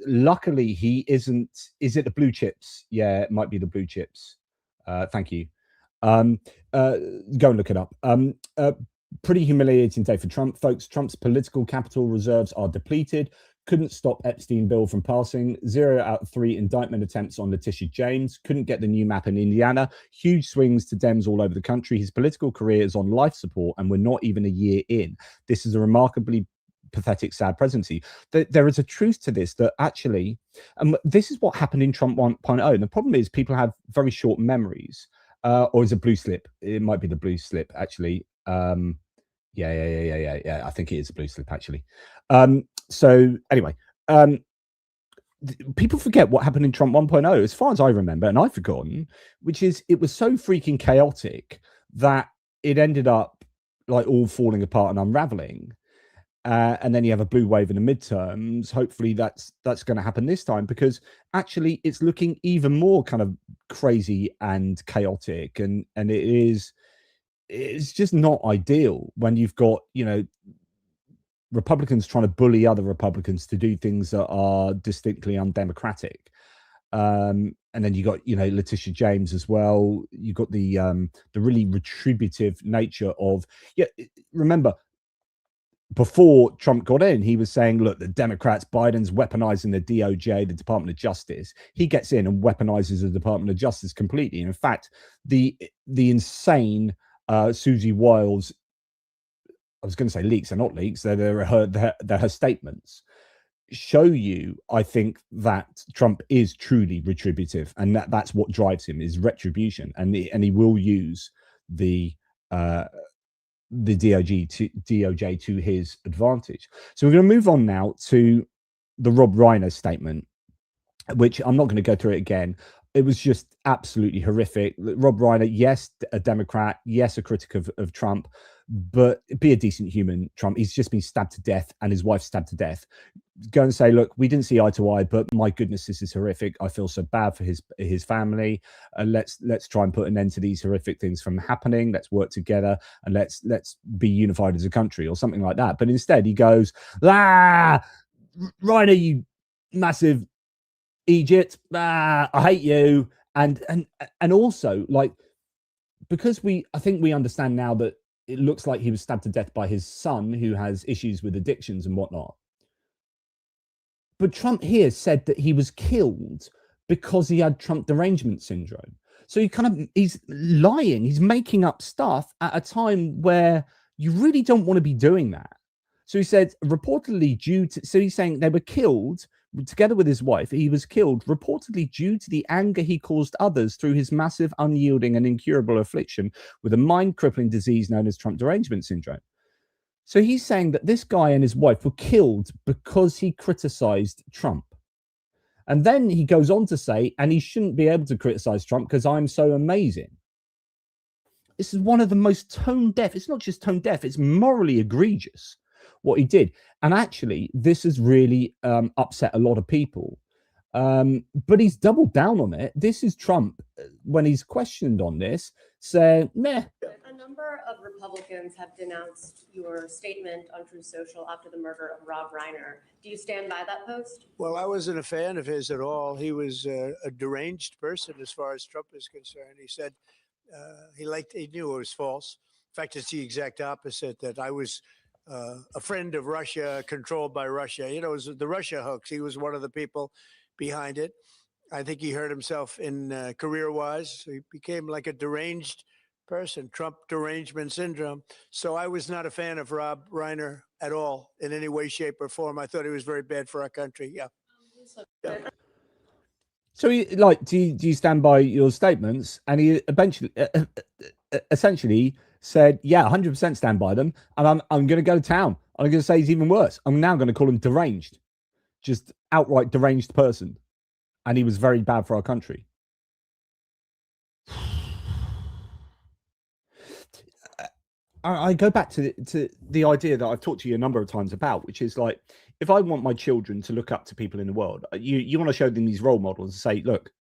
Luckily, he isn't. Is it the blue chips? Yeah, it might be the blue chips. Thank you. Go and look it up. Pretty humiliating day for Trump, folks. Trump's political capital reserves are depleted. Couldn't stop Epstein bill from passing. 0 out of 3 indictment attempts on Letitia James. Couldn't get the new map in Indiana. Huge swings to Dems all over the country. His political career is on life support, and we're not even a year in. This is a remarkably pathetic, sad presidency. There is a truth to this, that actually, this is what happened in Trump 1.0. And the problem is people have very short memories. Or is it blue slip? It might be the blue slip, actually. Yeah. I think it is a blue slip, actually. So anyway, people forget what happened in Trump 1.0, as far as I remember, and I've forgotten, which is it was so freaking chaotic that it ended up like all falling apart and unraveling. And then you have a blue wave in the midterms. Hopefully that's going to happen this time, because actually it's looking even more kind of crazy and chaotic, and it's just not ideal when you've got, you know, Republicans trying to bully other Republicans to do things that are distinctly undemocratic. And then you got, you know, Letitia James as well. You got the really retributive nature of, remember, before Trump got in, he was saying, look, the Democrats, Biden's weaponizing the DOJ, the Department of Justice. He gets in and weaponizes the Department of Justice completely. And in fact, the insane Susie Wiles, I was going to say leaks, they're not leaks, they're her statements, show you, I think, that Trump is truly retributive, and that's what drives him, is retribution. And he will use the DOJ to his advantage. So we're going to move on now to the Rob Reiner statement, which I'm not going to go through it again. It was just absolutely horrific. Rob Reiner, yes, a Democrat, yes, a critic of Trump, but be a decent human, Trump. He's just been stabbed to death, and his wife stabbed to death. Go and say, look, we didn't see eye to eye, but my goodness, this is horrific. I feel so bad for his family. Let's try and put an end to these horrific things from happening. Let's work together, and let's be unified as a country, or something like that. But instead, he goes, Reiner, you massive Egypt, I hate you. And also, like, because I think we understand now that it looks like he was stabbed to death by his son, who has issues with addictions and whatnot. But Trump here said that he was killed because he had Trump derangement syndrome. So he's lying. He's making up stuff at a time where you really don't want to be doing that. So he said, reportedly so he's saying they were killed together with his wife. He was killed reportedly due to the anger he caused others through his massive, unyielding and incurable affliction with a mind-crippling disease known as Trump derangement syndrome. So he's saying that this guy and his wife were killed because he criticized Trump. And then he goes on to say, and he shouldn't be able to criticize Trump because I'm so amazing. This is one of the most tone deaf. It's not just tone deaf, it's morally egregious what he did. And actually, this has really upset a lot of people. But he's doubled down on it. This is Trump when he's questioned on this, saying, meh. A number of Republicans have denounced your statement on Truth Social after the murder of Rob Reiner. Do you stand by that post? Well, I wasn't a fan of his at all. He was a deranged person as far as Trump is concerned. He said he knew it was false. In fact, it's the exact opposite, that I was a friend of Russia, controlled by Russia. You know, it was the Russia hoax. He was one of the people behind it. I think he hurt himself in career-wise. He became like a deranged person, Trump derangement syndrome. So I was not a fan of Rob Reiner at all in any way, shape, or form. I thought he was very bad for our country. Yeah. So, do you stand by your statements? And he eventually, essentially said, "Yeah, 100% stand by them." And I'm going to go to town. I'm going to say he's even worse. I'm now going to call him deranged, just outright deranged person. And he was very bad for our country. I go back to the idea that I've talked to you a number of times about, which is like, if I want my children to look up to people in the world, you want to show them these role models and say, look,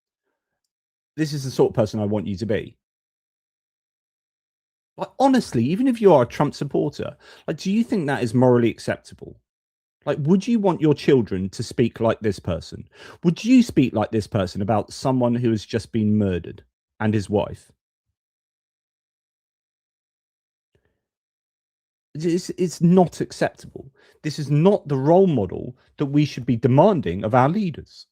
this is the sort of person I want you to be. Like, honestly, even if you are a Trump supporter, like, do you think that is morally acceptable? Like, would you want your children to speak like this person? Would you speak like this person about someone who has just been murdered and his wife? It's not acceptable. This is not the role model that we should be demanding of our leaders.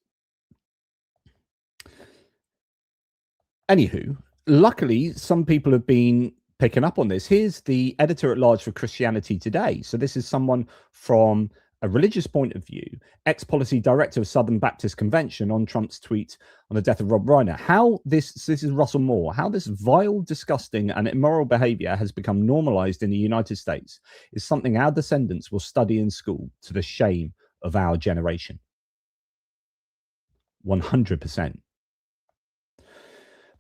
Anywho, luckily, some people have been picking up on this. Here's the editor-at-large for Christianity Today. So this is someone from a religious point of view, ex-policy director of Southern Baptist Convention, on Trump's tweet on the death of Rob Reiner. How this is Russell Moore, how this vile, disgusting and immoral behavior has become normalized in the United States is something our descendants will study in school, to the shame of our generation. 100%.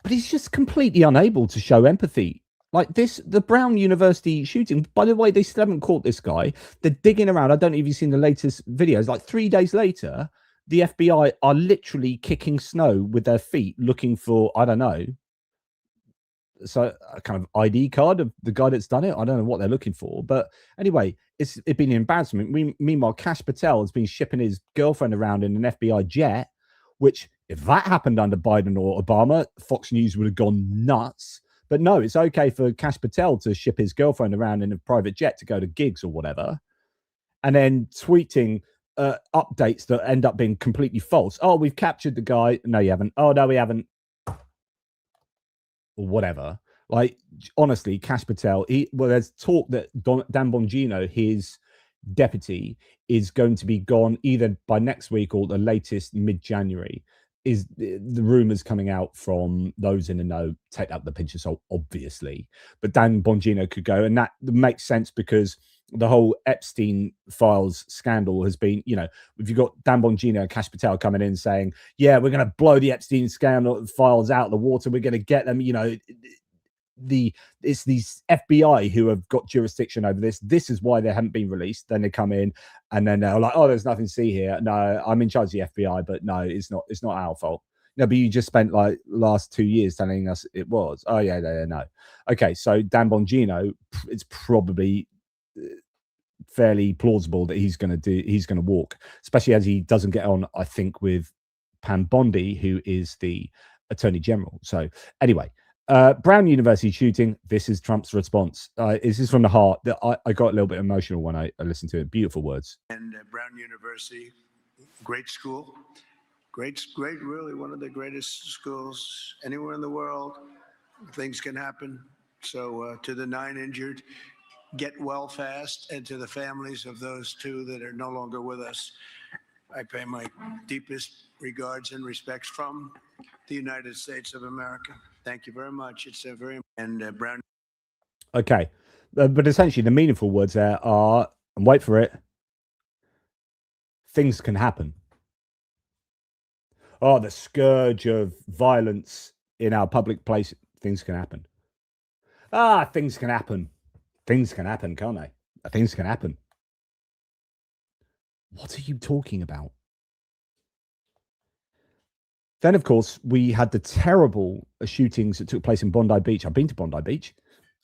But he's just completely unable to show empathy. Like this, the Brown University shooting, by the way, they still haven't caught this guy. They're digging around. I don't know if you've seen the latest videos. Like 3 days later, the FBI are literally kicking snow with their feet looking for, I don't know, so a kind of ID card of the guy that's done it. I don't know what they're looking for. But anyway, it's been an embarrassment. Meanwhile, Kash Patel has been shipping his girlfriend around in an FBI jet, which if that happened under Biden or Obama, Fox News would have gone nuts. But no, it's okay for Kash Patel to ship his girlfriend around in a private jet to go to gigs or whatever, and then tweeting updates that end up being completely false. Oh, we've captured the guy. No, you haven't. Oh, no, we haven't. Or whatever. Like, honestly, Kash Patel, there's talk that Dan Bongino, his deputy, is going to be gone either by next week or the latest mid-January. Is the rumors coming out from those in the know? Take that with a pinch of salt, obviously, but Dan Bongino could go, and that makes sense because the whole Epstein files scandal has been, you know, if you've got Dan Bongino and Kash Patel coming in saying, yeah, we're going to blow the Epstein scandal files out of the water, we're going to get them, you know, it's these FBI who have got jurisdiction over this. This is why they haven't been released. Then they come in and then they're like, oh, there's nothing to see here. No, I'm in charge of the FBI, but no, it's not our fault. No, but you just spent like last 2 years telling us it was. Oh yeah, no. Okay, so Dan Bongino, it's probably fairly plausible that he's going to walk, especially as he doesn't get on, I think, with Pam Bondi, who is the Attorney General. So anyway, Brown University shooting. This is Trump's response. This is from the heart. That I got a little bit emotional when I listened to it. Beautiful words. And Brown University, great school, great, really one of the greatest schools anywhere in the world. Things can happen. So to the 9 injured, get well fast, and to the families of those 2 that are no longer with us, I pay my deepest regards and respects from the United States of America. Thank you very much. It's a very Brown. Okay, but essentially the meaningful words there are, and wait for it, things can happen. Oh, the scourge of violence in our public place. Things can happen. Things can happen. Things can happen, can't they? Things can happen. What are you talking about? Then, of course, we had the terrible shootings that took place in Bondi Beach. I've been to Bondi Beach.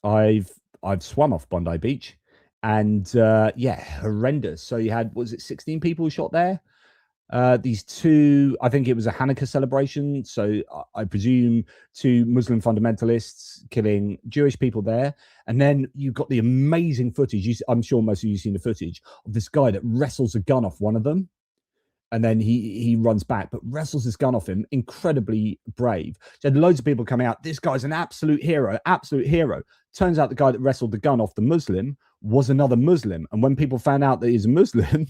I've swum off Bondi Beach, and yeah, horrendous. So you had, was it 16 people shot there? These two, I think it was a Hanukkah celebration. So I presume two Muslim fundamentalists killing Jewish people there. And then you've got the amazing footage. I'm sure most of you have seen the footage of this guy that wrestles a gun off one of them. And then he runs back, but wrestles his gun off him. Incredibly brave. So had loads of people coming out. This guy's an absolute hero, absolute hero. Turns out the guy that wrestled the gun off the Muslim was another Muslim. And when people found out that he's a Muslim,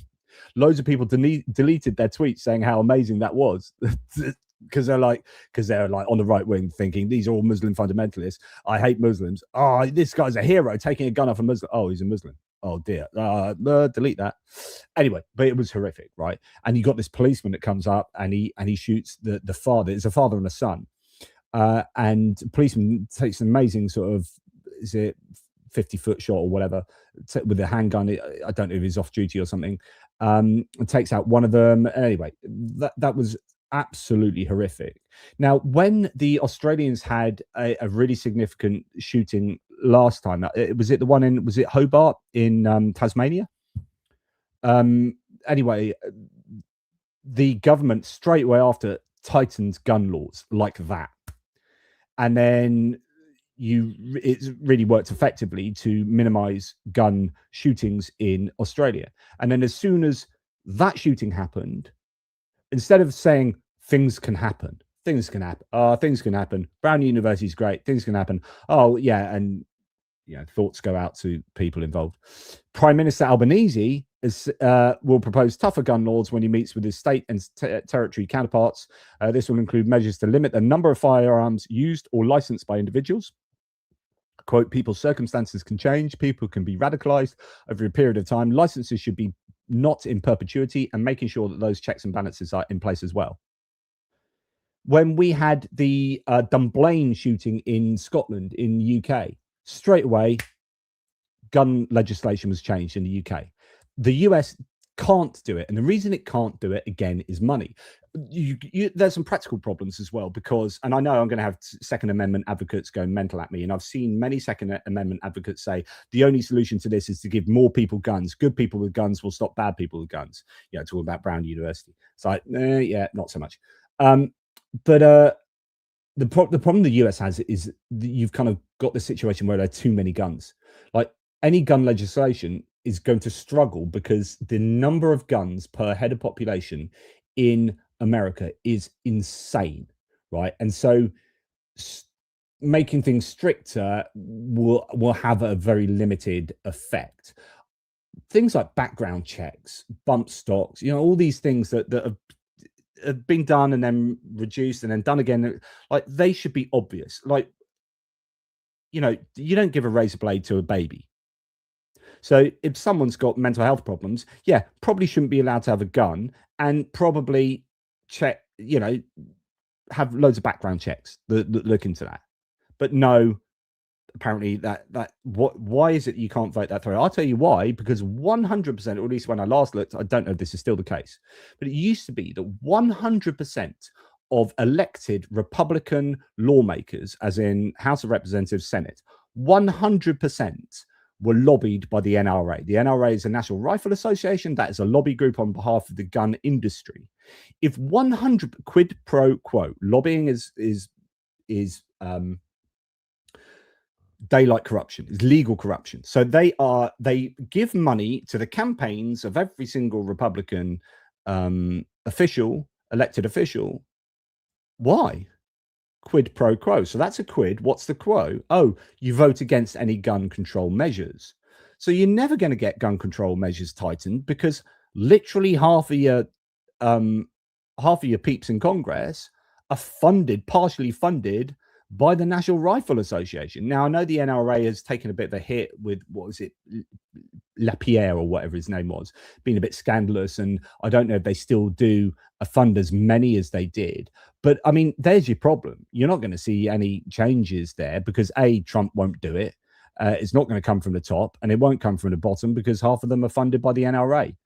loads of people deleted their tweets saying how amazing that was. Because they're like on the right wing thinking these are all Muslim fundamentalists. I hate Muslims. Oh, this guy's a hero taking a gun off a Muslim. Oh, he's a Muslim. Oh dear. Delete that. Anyway, but it was horrific, right? And you got this policeman that comes up and he shoots the father. It's a father and a son. And policeman takes an amazing sort of, is it 50-foot shot or whatever, with a handgun. I don't know if he's off duty or something. And takes out one of them. Anyway, that was absolutely horrific. Now, when the Australians had a really significant shooting last time, was it the one in, was it Hobart in Tasmania? Anyway, the government straight away after tightened gun laws like that. And then it really worked effectively to minimize gun shootings in Australia. And then as soon as that shooting happened, instead of saying things can happen, things can happen. Brown University is great. Things can happen. Oh yeah. And thoughts go out to people involved. Prime Minister Albanese will propose tougher gun laws when he meets with his state and territory counterparts. This will include measures to limit the number of firearms used or licensed by individuals. Quote, people's circumstances can change. People can be radicalized over a period of time. Licenses should be not in perpetuity, and making sure that those checks and balances are in place as well. When we had the Dunblane shooting in Scotland, in the UK, straight away, gun legislation was changed in the UK. The US can't do it. And the reason it can't do it, again, is money. There's some practical problems as well, because, and I know I'm going to have Second Amendment advocates going mental at me, and I've seen many Second Amendment advocates say the only solution to this is to give more people guns. Good people with guns will stop bad people with guns. Talking about Brown University. It's like, yeah, not so much. But the problem the US has is you've kind of got the situation where there are too many guns. Like, any gun legislation is going to struggle because the number of guns per head of population in America is insane, right? And so making things stricter will have a very limited effect. Things like background checks, bump stocks, all these things that have been done and then reduced and then done again, like, they should be obvious. Like, you don't give a razor blade to a baby. So if someone's got mental health problems, yeah, probably shouldn't be allowed to have a gun, and probably check, have loads of background checks that look into that. But no, apparently why is it you can't vote that through? I'll tell you why, because 100%, or at least when I last looked, I don't know if this is still the case, but it used to be that 100% of elected Republican lawmakers, as in House of Representatives, Senate, 100% were lobbied by the NRA. The NRA is a National Rifle Association. That is a lobby group on behalf of the gun industry. If 100 quid pro quo, lobbying is daylight corruption, is legal corruption. So they give money to the campaigns of every single Republican elected official. Why? Quid pro quo. So that's a quid. What's the quo? Oh, you vote against any gun control measures. So you're never going to get gun control measures tightened, because literally half of your peeps in Congress are partially funded by the National Rifle Association. Now, I know the NRA has taken a bit of a hit with, what was it, Lapierre or whatever his name was, being a bit scandalous. And I don't know if they still do fund as many as they did. But I mean, there's your problem. You're not going to see any changes there because Trump won't do it. It's not going to come from the top, and it won't come from the bottom because half of them are funded by the NRA.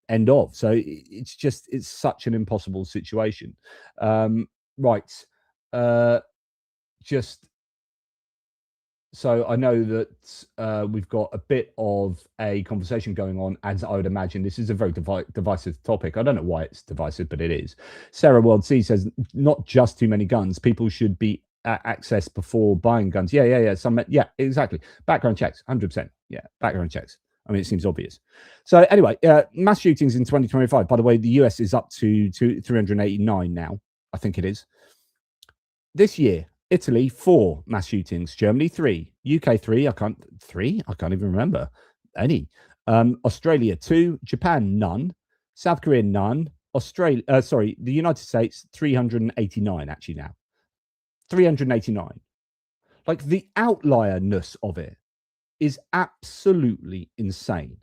End of. So it's such an impossible situation. Right. So I know that we've got a bit of a conversation going on, as I would imagine. This is a very divisive topic. I don't know why it's divisive, but it is. Sarah World C says, not just too many guns. People should be accessed before buying guns. Yeah. Yeah, exactly. Background checks, 100%. Yeah, background checks. I mean, it seems obvious. So anyway, mass shootings in 2025. By the way, the US is up to 389 now. I think it is. This year, Italy, 4 mass shootings. Germany, 3. UK, 3. I can't even remember any. Australia, 2. Japan, none. South Korea, none. The United States, 389 actually now. 389. Like, the outlierness of it is absolutely insane.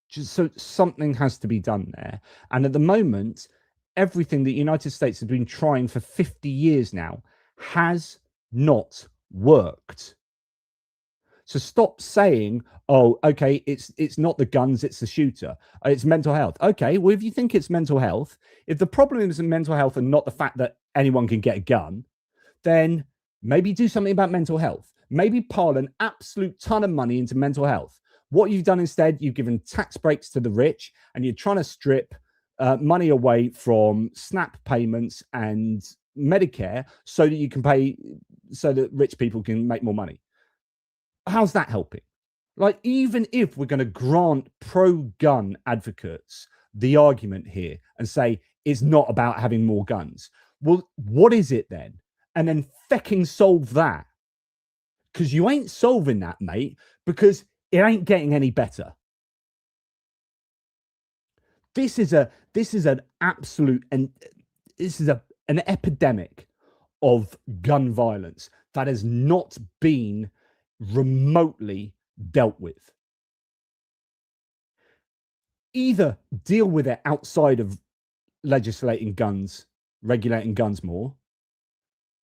So something has to be done there. And at the moment, everything the United States has been trying for 50 years now has not worked. So stop saying, oh, okay, it's not the guns, it's the shooter. It's mental health. Okay, well, if you think it's mental health, if the problem is in mental health and not the fact that anyone can get a gun, then maybe do something about mental health. Maybe pile an absolute ton of money into mental health. What you've done instead, you've given tax breaks to the rich, and you're trying to strip money away from SNAP payments and Medicare so that you can pay, so that rich people can make more money. How's that helping? Like, even if we're going to grant pro-gun advocates the argument here and say it's not about having more guns, well, what is it then? And then fecking solve that. Because you ain't solving that, mate, because it ain't getting any better. This is an absolute, and this is an epidemic of gun violence that has not been remotely dealt with. Either deal with it outside of legislating guns, regulating guns more,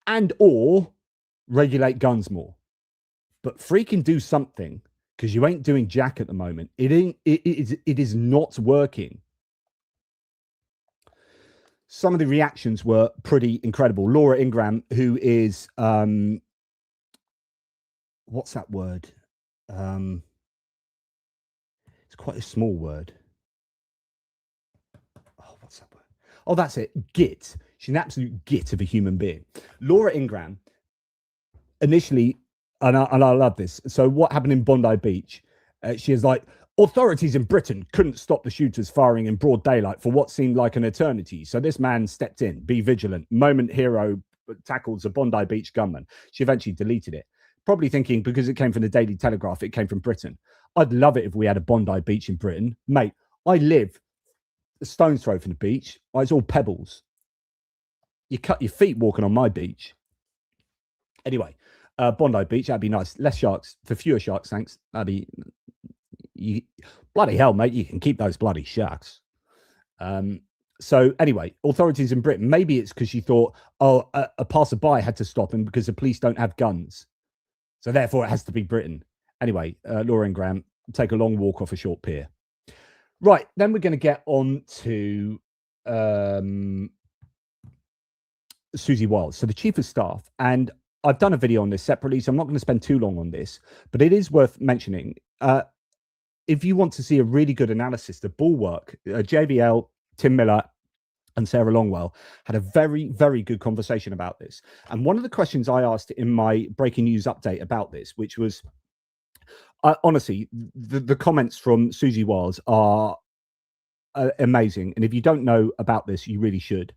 and or regulate guns more. But freaking do something, because you ain't doing jack at the moment. It is not working. Some of the reactions were pretty incredible. Laura Ingram, who is what's that word? It's quite a small word. Oh, what's that word? Oh, that's it. Git. She's an absolute git of a human being. Laura Ingram initially, and I love this. So what happened in Bondi Beach? She is like, authorities in Britain couldn't stop the shooters firing in broad daylight for what seemed like an eternity. So this man stepped in, be vigilant. Moment hero tackles a Bondi Beach gunman. She eventually deleted it, probably thinking because it came from the Daily Telegraph, it came from Britain. I'd love it if we had a Bondi Beach in Britain. Mate, I live a stone's throw from the beach. It's all pebbles. You cut your feet walking on my beach. Anyway, Bondi Beach, that'd be nice. Less sharks, for fewer sharks, thanks. That'd be... bloody hell, mate, you can keep those bloody sharks. So anyway, authorities in Britain, maybe it's because she thought, oh, a passerby had to stop him because the police don't have guns. So therefore it has to be Britain. Anyway, Laura Ingram, take a long walk off a short pier. Right, then we're going to get on to Susie Wiles, so the Chief of Staff. And I've done a video on this separately, so I'm not going to spend too long on this, but it is worth mentioning. If you want to see a really good analysis, the Bulwark, JVL, Tim Miller, and Sarah Longwell had a very, very good conversation about this. And one of the questions I asked in my breaking news update about this, which was, honestly, the comments from Susie Wiles are amazing. And if you don't know about this, you really should.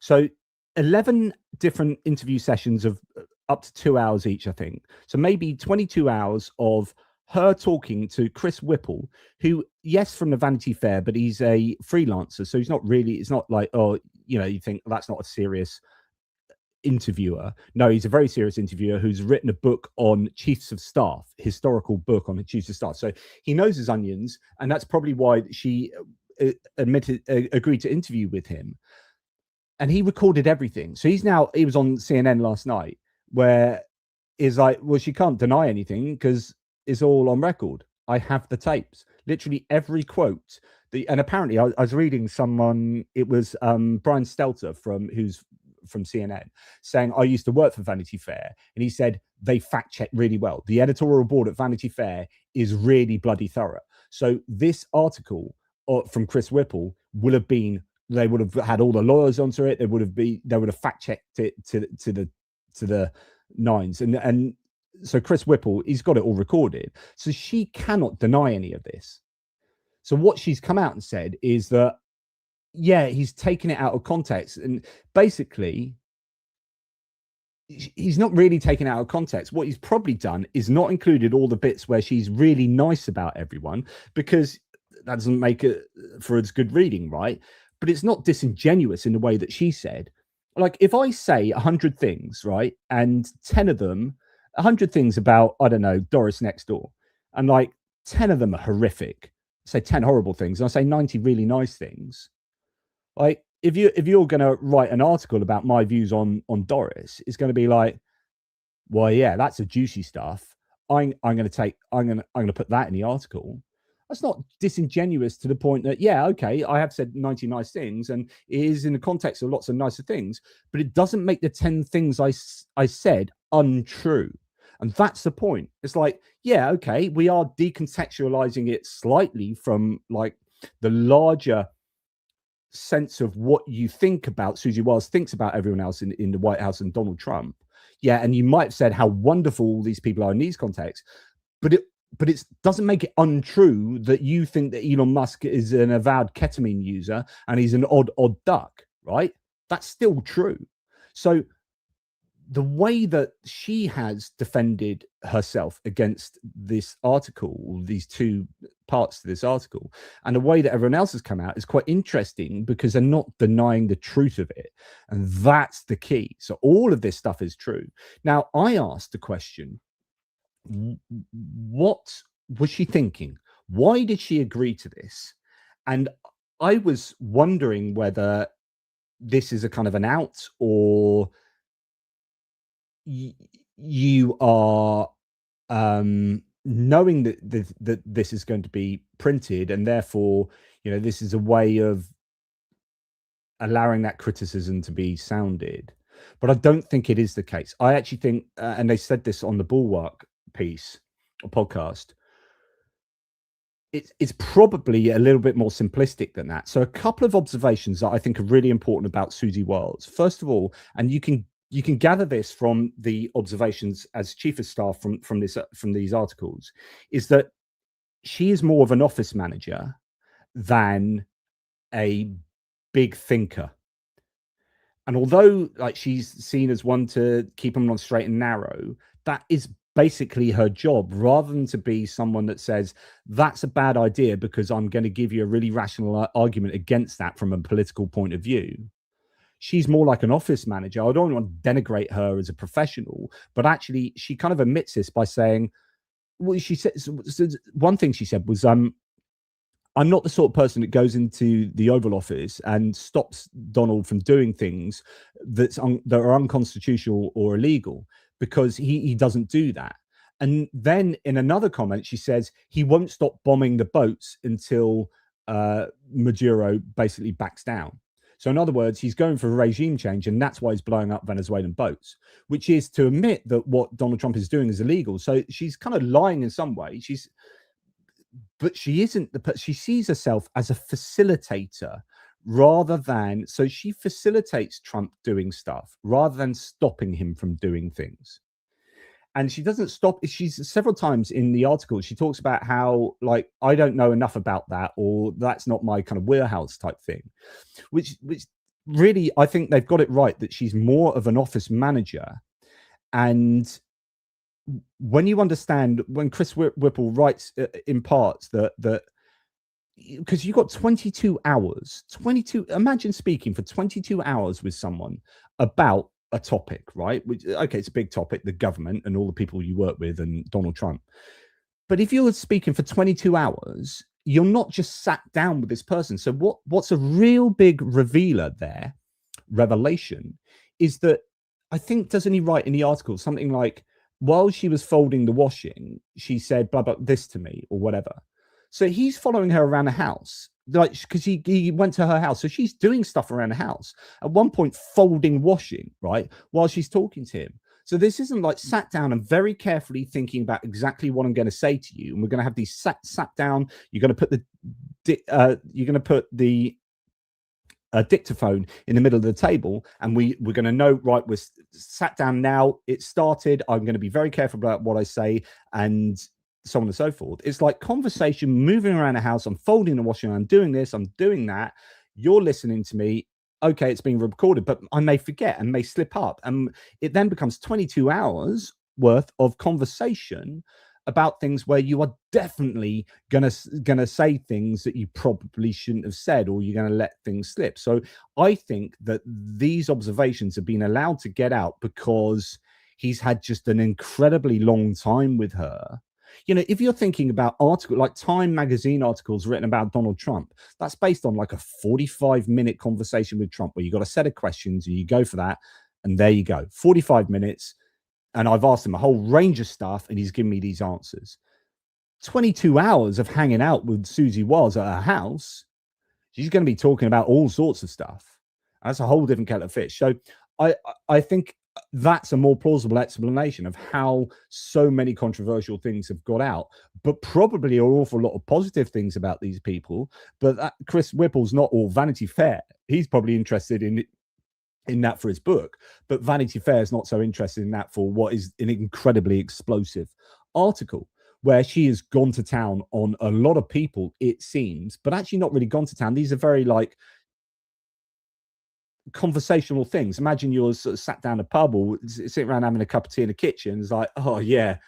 So 11 different interview sessions of up to 2 hours each, I think. So maybe 22 hours of her talking to Chris Whipple, who, yes, from the Vanity Fair, but he's a freelancer. So he's not really, it's not like, oh, you know, you think that's not a serious interviewer. No, he's a very serious interviewer who's written a book on chiefs of staff, historical book on the chiefs of staff. So he knows his onions, and that's probably why she agreed to interview with him. And he recorded everything. So he was on CNN last night, where is like, well, she can't deny anything because it's all on record. I have the tapes, literally every quote. And apparently I was reading someone, it was Brian Stelter from CNN, saying, I used to work for Vanity Fair, and he said they fact check really well. The editorial board at Vanity Fair is really bloody thorough. So this article from Chris Whipple would have been, they would have had all the lawyers onto it. They would have fact checked it to the nines. And so Chris Whipple, he's got it all recorded. So she cannot deny any of this. So what she's come out and said is that, yeah, he's taken it out of context. And basically, he's not really taken it out of context. What he's probably done is not included all the bits where she's really nice about everyone, because that doesn't make it for as good reading, right? But it's not disingenuous in the way that she said. Like, if I say 100 things, right, and 10 of them, 100 things about, I don't know, Doris next door, and like 10 of them are horrific, say 10 horrible things, and I say 90 really nice things. Like, if you're going to write an article about my views on Doris, it's going to be like, well, yeah, that's a juicy stuff. I'm going to put that in the article. That's not disingenuous to the point that, yeah, okay, I have said 90 nice things, and it is in the context of lots of nicer things, but it doesn't make the 10 things I said untrue. And that's the point. It's like, yeah, okay, we are decontextualizing it slightly from like the larger sense of what you think about Susie Wiles thinks about everyone else in the White House and Donald Trump. Yeah, and you might have said how wonderful all these people are in these contexts, but it doesn't make it untrue that you think that Elon Musk is an avowed ketamine user and he's an odd duck, right? That's still true. So the way that she has defended herself against this article, these two parts to this article, and the way that everyone else has come out is quite interesting, because they're not denying the truth of it. And that's the key. So all of this stuff is true. Now, I asked the question, what was she thinking? Why did she agree to this? And I was wondering whether this is a kind of an out, or you are knowing that this is going to be printed, and therefore, you know, this is a way of allowing that criticism to be sounded. But I don't think it is the case. I actually think, and they said this on the Bulwark piece or podcast, it's probably a little bit more simplistic than that. So a couple of observations that I think are really important about Susie Wiles. First of all, and you can gather this from the observations as chief of staff from these articles, is that she is more of an office manager than a big thinker. And although like she's seen as one to keep them on straight and narrow, that is basically her job, rather than to be someone that says that's a bad idea because I'm going to give you a really rational argument against that from a political point of view. She's more like an office manager. I don't want to denigrate her as a professional, but actually she kind of admits this by saying, well, she said, one thing she said was, I'm not the sort of person that goes into the Oval Office and stops Donald from doing things that are unconstitutional or illegal, because he doesn't do that. And then in another comment, she says he won't stop bombing the boats until Maduro basically backs down. So in other words, he's going for a regime change, and that's why he's blowing up Venezuelan boats, which is to admit that what Donald Trump is doing is illegal. So she's kind of lying in some way. But she isn't. She sees herself as a facilitator rather than, so she facilitates Trump doing stuff rather than stopping him from doing things. And she doesn't stop. She's several times in the article, she talks about how, like, I don't know enough about that, or that's not my kind of warehouse type thing, which really, I think they've got it right, that she's more of an office manager. And when you understand, when Chris Whipple writes in parts that because you got 22 hours, imagine speaking for 22 hours with someone about a topic, right? Which, okay, it's a big topic, the government and all the people you work with and Donald Trump. But if you're speaking for 22 hours, you're not just sat down with this person. So what's a real big revelation, is that I think, doesn't he write in the article something like, while she was folding the washing, she said blah blah this to me or whatever. So he's following her around the house, like, because he went to her house. So she's doing stuff around the house. At one point, folding washing, right, while she's talking to him. So this isn't like sat down and very carefully thinking about exactly what I'm going to say to you. And we're going to have these sat down. You're going to put the dictaphone in the middle of the table, and we're going to know, right, we're sat down now, it started, I'm going to be very careful about what I say, and so on and so forth. It's like conversation moving around the house. I'm folding the washing, I'm doing this, I'm doing that, you're listening to me. Okay, it's being recorded, but I may forget and may slip up, and it then becomes 22 hours worth of conversation about things where you are definitely gonna say things that you probably shouldn't have said, or you're gonna let things slip. So I think that these observations have been allowed to get out because he's had just an incredibly long time with her. You know, if you're thinking about articles like Time magazine articles written about Donald Trump, that's based on like a 45-minute conversation with Trump, where you got a set of questions and you go for that, and there you go, 45 minutes. And I've asked him a whole range of stuff, and he's given me these answers. 22 hours of hanging out with Susie Wiles at her house, she's going to be talking about all sorts of stuff. That's a whole different kettle of fish. So I think that's a more plausible explanation of how so many controversial things have got out, but probably an awful lot of positive things about these people. But Chris Whipple's not all Vanity Fair. He's probably interested in that for his book, but Vanity Fair is not so interested in that for what is an incredibly explosive article, where she has gone to town on a lot of people, it seems, but actually not really gone to town. These are very like conversational things. Imagine you're sort of sat down a pub or sitting around having a cup of tea in the kitchen. It's like, oh yeah,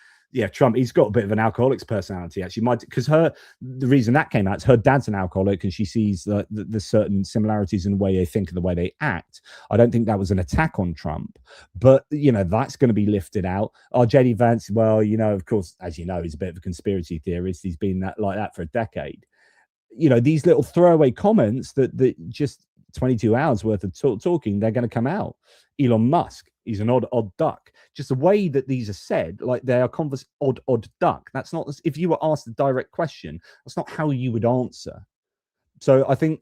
Trump, he's got a bit of an alcoholic's personality, actually. Because the reason that came out is her dad's an alcoholic, and she sees the certain similarities in the way they think and the way they act. I don't think that was an attack on Trump, but, you know, that's going to be lifted out. Oh, JD Vance, well, you know, of course, as you know, he's a bit of a conspiracy theorist. He's been like that for a decade. You know, these little throwaway comments that just 22 hours worth of talking, they're going to come out. Elon Musk, he's an odd duck. Just the way that these are said, like they are odd duck. That's not, if you were asked a direct question, that's not how you would answer. So I think,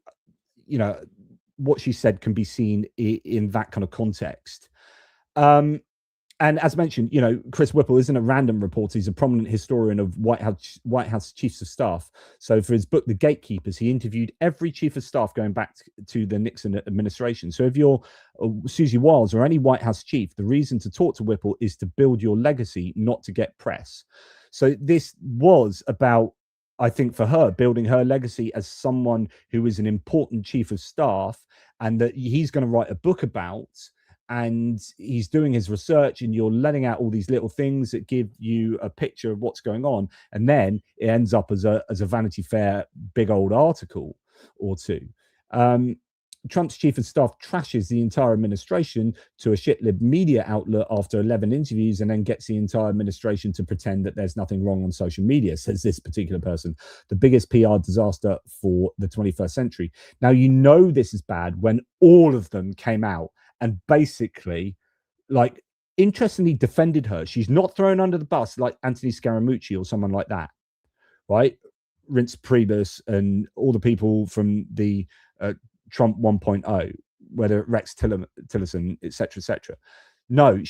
you know, what she said can be seen in that kind of context. And as mentioned, you know, Chris Whipple isn't a random reporter. He's a prominent historian of White House chiefs of staff. So for his book, The Gatekeepers, he interviewed every chief of staff going back to the Nixon administration. So if you're Susie Wiles or any White House chief, the reason to talk to Whipple is to build your legacy, not to get press. So this was about, I think, for her, building her legacy as someone who is an important chief of staff, and that he's going to write a book about. And he's doing his research, and you're letting out all these little things that give you a picture of what's going on. And then it ends up as a Vanity Fair big old article or two. Trump's chief of staff trashes the entire administration to a shitlib media outlet after 11 interviews, and then gets the entire administration to pretend that there's nothing wrong on social media, says this particular person. The biggest PR disaster for the 21st century. Now, you know this is bad when all of them came out and basically, like, interestingly defended her. She's not thrown under the bus like Anthony Scaramucci or someone like that, right? Reince Priebus and all the people from the Trump 1.0, whether Rex Tillerson, etc., etc. No,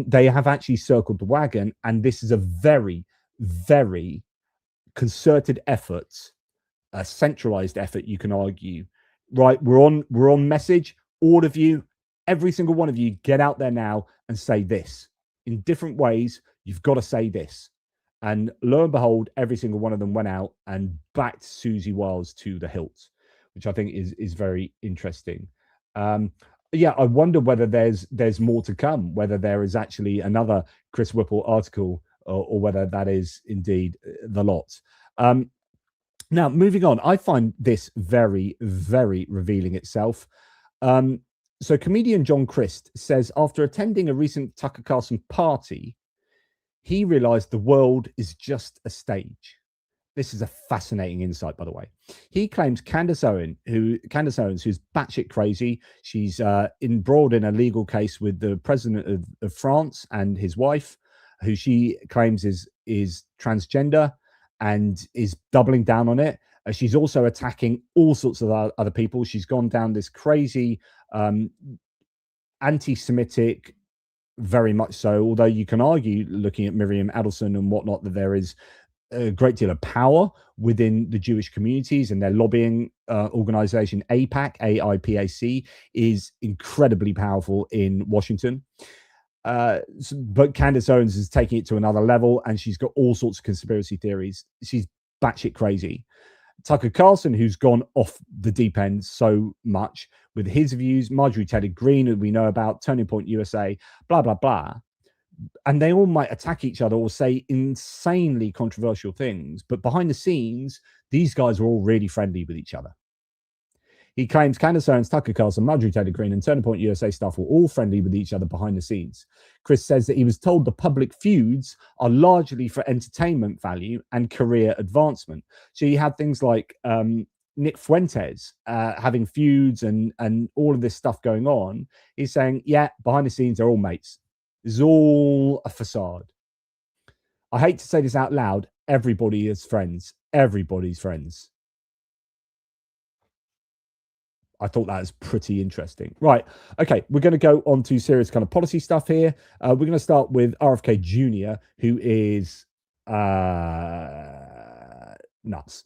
they have actually circled the wagon, and this is a very, very concerted effort, a centralized effort, you can argue. Right, we're on message. All of you, every single one of you, get out there now and say this in different ways. You've got to say this. And lo and behold, every single one of them went out and backed Susie Wiles to the hilt, which I think is very interesting. Yeah, I wonder whether there's more to come, whether there is actually another Chris Whipple article, or whether that is indeed the lot. Now, moving on, I find this very, very revealing itself. So comedian John Crist says after attending a recent Tucker Carlson party, he realized the world is just a stage. This is a fascinating insight, by the way. He claims Candace Owens, who's batshit crazy, she's embroiled in a legal case with the president of France and his wife, who she claims is transgender and is doubling down on it. She's also attacking all sorts of other people. She's gone down this crazy anti-Semitic, very much so, although you can argue, looking at Miriam Adelson and whatnot, that there is a great deal of power within the Jewish communities, and their lobbying organization AIPAC is incredibly powerful in Washington. But Candace Owens is taking it to another level, and she's got all sorts of conspiracy theories. She's batshit crazy. Tucker Carlson, who's gone off the deep end so much with his views, Marjorie Taylor Greene, who we know about, Turning Point USA, blah, blah, blah. And they all might attack each other or say insanely controversial things. But behind the scenes, these guys are all really friendly with each other. He claims Candace Owens, Tucker Carlson, Marjorie Taylor Greene, and Turning Point USA staff were all friendly with each other behind the scenes. Chris says that he was told the public feuds are largely for entertainment value and career advancement. So you had things like Nick Fuentes having feuds and all of this stuff going on. He's saying, yeah, behind the scenes, they're all mates. It's all a facade. I hate to say this out loud. Everybody is friends. Everybody's friends. I thought that was pretty interesting. Right. Okay. We're going to go on to serious kind of policy stuff here. We're going to start with RFK Jr., who is nuts.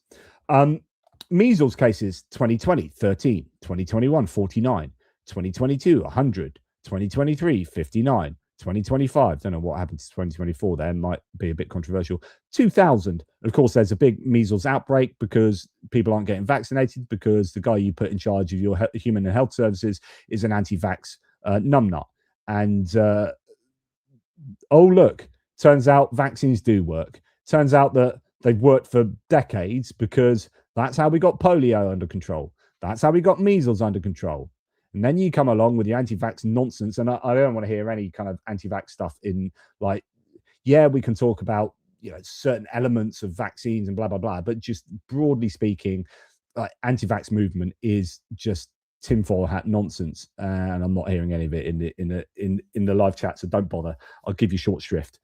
Measles cases 2020, 13, 2021, 49, 2022, 100, 2023, 59, 2025. Don't know what happened to 2024 there. Might be a bit controversial. 2000. Of course, there's a big measles outbreak because people aren't getting vaccinated because the guy you put in charge of your human and health services is an anti-vax numbnut. And oh, look, turns out vaccines do work. Turns out that they've worked for decades because that's how we got polio under control. That's how we got measles under control. And then you come along with your anti-vax nonsense. And I don't want to hear any kind of anti-vax stuff in like, yeah, we can talk about, you know, certain elements of vaccines and blah, blah, blah. But just broadly speaking, like anti-vax movement is just tinfoil hat nonsense. And I'm not hearing any of it in the live chat. So don't bother. I'll give you short shrift.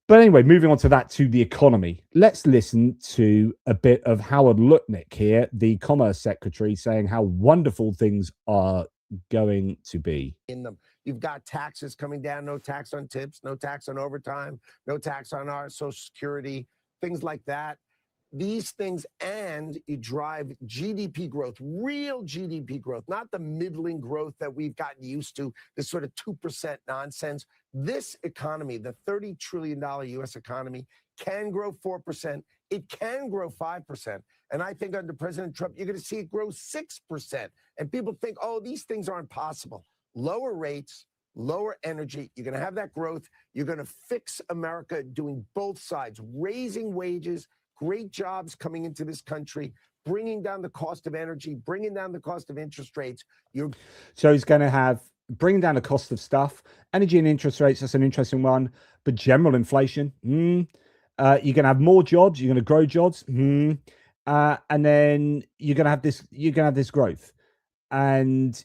But anyway, moving on to that, to the economy. Let's listen to a bit of Howard Lutnick here, the Commerce Secretary, saying how wonderful things are going to be. In them, you've got taxes coming down, no tax on tips, no tax on overtime, no tax on our Social Security, things like that. These things, and you drive GDP growth, real GDP growth, not the middling growth that we've gotten used to, this sort of 2% nonsense. This economy, the $30 trillion U.S. economy, can grow 4%. It can grow 5%. And I think under President Trump, you're going to see it grow 6%. And people think, oh, these things aren't possible. Lower rates, lower energy. You're going to have that growth. You're going to fix America doing both sides, raising wages, great jobs coming into this country, bringing down the cost of energy, bringing down the cost of interest rates. So he's going to have bringing down the cost of stuff, energy and interest rates. That's an interesting one. But general inflation, you're going to have more jobs. You're going to grow jobs, and then you're going to have this. You're going to have this growth, and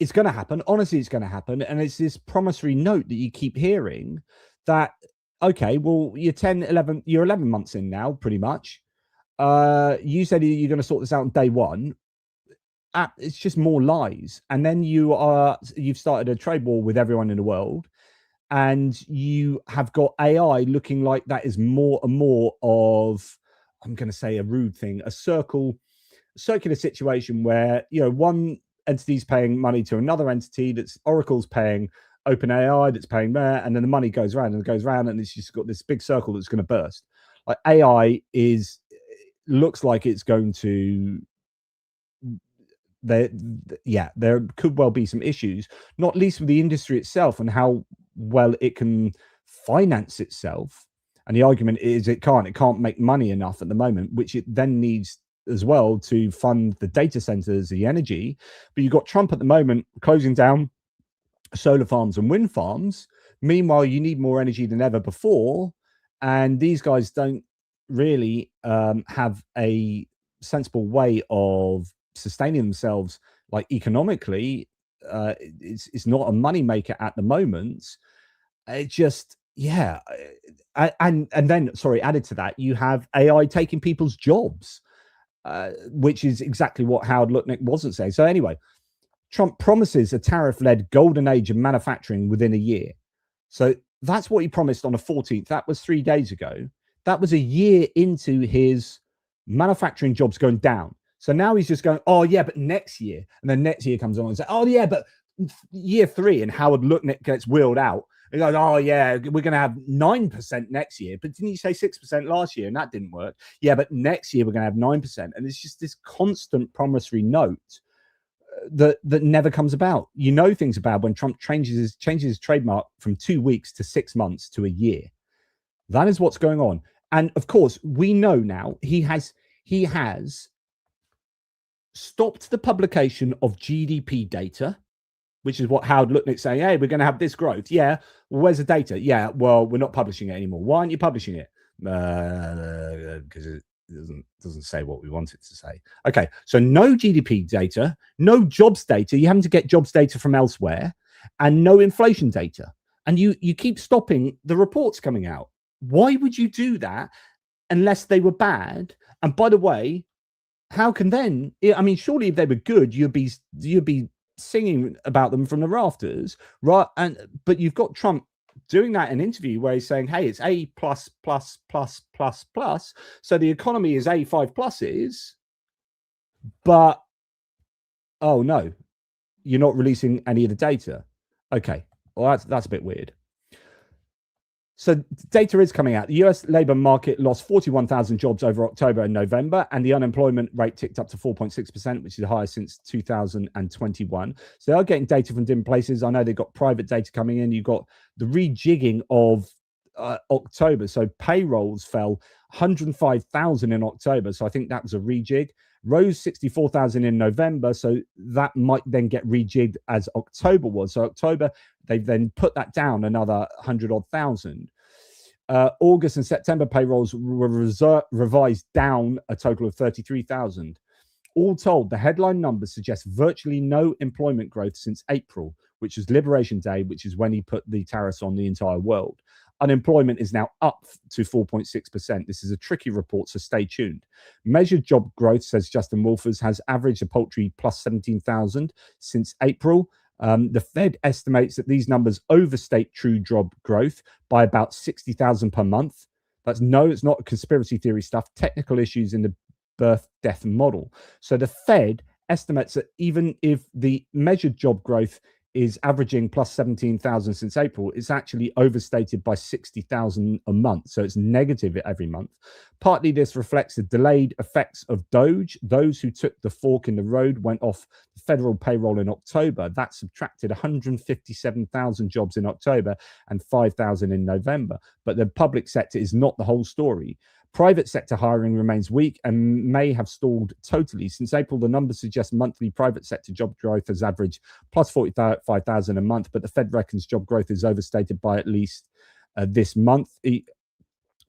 it's going to happen. Honestly, it's going to happen. And it's this promissory note that you keep hearing that. Okay, well, you're 11 months in now, pretty much. You said you're going to sort this out on day one. It's just more lies. And then you've started a trade war with everyone in the world. And you have got AI looking like that is more and more of, I'm going to say a rude thing, a circular situation where, you know, one entity's paying money to another entity, that's Oracle's paying OpenAI, that's paying there, and then the money goes around and it goes around, and it's just got this big circle that's going to burst. Like AI looks like it's going to. There could well be some issues, not least with the industry itself and how well it can finance itself. And the argument is it can't make money enough at the moment, which it then needs as well to fund the data centers, the energy. But you've got Trump at the moment closing down solar farms and wind farms. Meanwhile, you need more energy than ever before. And these guys don't really have a sensible way of sustaining themselves, like economically. It's not a money maker at the moment. It just, yeah. And then, sorry, added to that, you have AI taking people's jobs, which is exactly what Howard Lutnick wasn't saying. So anyway, Trump promises a tariff-led golden age of manufacturing within a year. So that's what he promised on the 14th. That was 3 days ago. That was a year into his manufacturing jobs going down. So now he's just going, oh, yeah, but next year. And then next year comes on and says, oh, yeah, but year 3. And Howard Lutnick gets wheeled out. He goes, oh, yeah, we're going to have 9% next year. But didn't you say 6% last year? And that didn't work. Yeah, but next year we're going to have 9%. And it's just this constant promissory note that never comes about. You know things about when Trump changes his trademark from 2 weeks to 6 months to a year. That is what's going on. And of course, we know now he has stopped the publication of GDP data, which is what Howard Lutnick's saying. Hey, we're going to have this growth. Yeah. Well, where's the data? Yeah. Well, we're not publishing it anymore. Why aren't you publishing it? Because it doesn't say what we want it to say. Okay. So no GDP data, no jobs data. You're having to get jobs data from elsewhere, and no inflation data. And you keep stopping the reports coming out. Why would you do that unless they were bad? And by the way, how can then, I mean, surely if they were good, you'd be singing about them from the rafters, right? But you've got Trump doing that in an interview where he's saying, hey, it's A plus plus plus plus plus. So the economy is A5 pluses, but oh no, you're not releasing any of the data. Okay, well, that's a bit weird. So data is coming out. The US labor market lost 41,000 jobs over October and November, and the unemployment rate ticked up to 4.6%, which is the highest since 2021. So they are getting data from different places. I know they've got private data coming in. You've got the rejigging of October. So payrolls fell 105,000 in October. So I think that was a rejig. Rose 64,000 in November. So that might then get rejigged as October was. So October, they've then put that down another 100-odd thousand. August and September payrolls were revised down a total of 33,000. All told, the headline numbers suggest virtually no employment growth since April, which was Liberation Day, which is when he put the tariffs on the entire world. Unemployment is now up to 4.6%. This is a tricky report, so stay tuned. Measured job growth, says Justin Wolfers, has averaged a paltry plus 17,000 since April. The Fed estimates that these numbers overstate true job growth by about 60,000 per month. It's not conspiracy theory stuff, technical issues in the birth-death model. So the Fed estimates that even if the measured job growth is averaging plus 17,000 since April, it's actually overstated by 60,000 a month. So it's negative every month. Partly this reflects the delayed effects of Doge. Those who took the fork in the road went off the federal payroll in October. That subtracted 157,000 jobs in October and 5,000 in November. But the public sector is not the whole story. Private sector hiring remains weak and may have stalled totally. Since April, the numbers suggest monthly private sector job growth has averaged plus 45,000 a month, but the Fed reckons job growth is overstated by at least this month.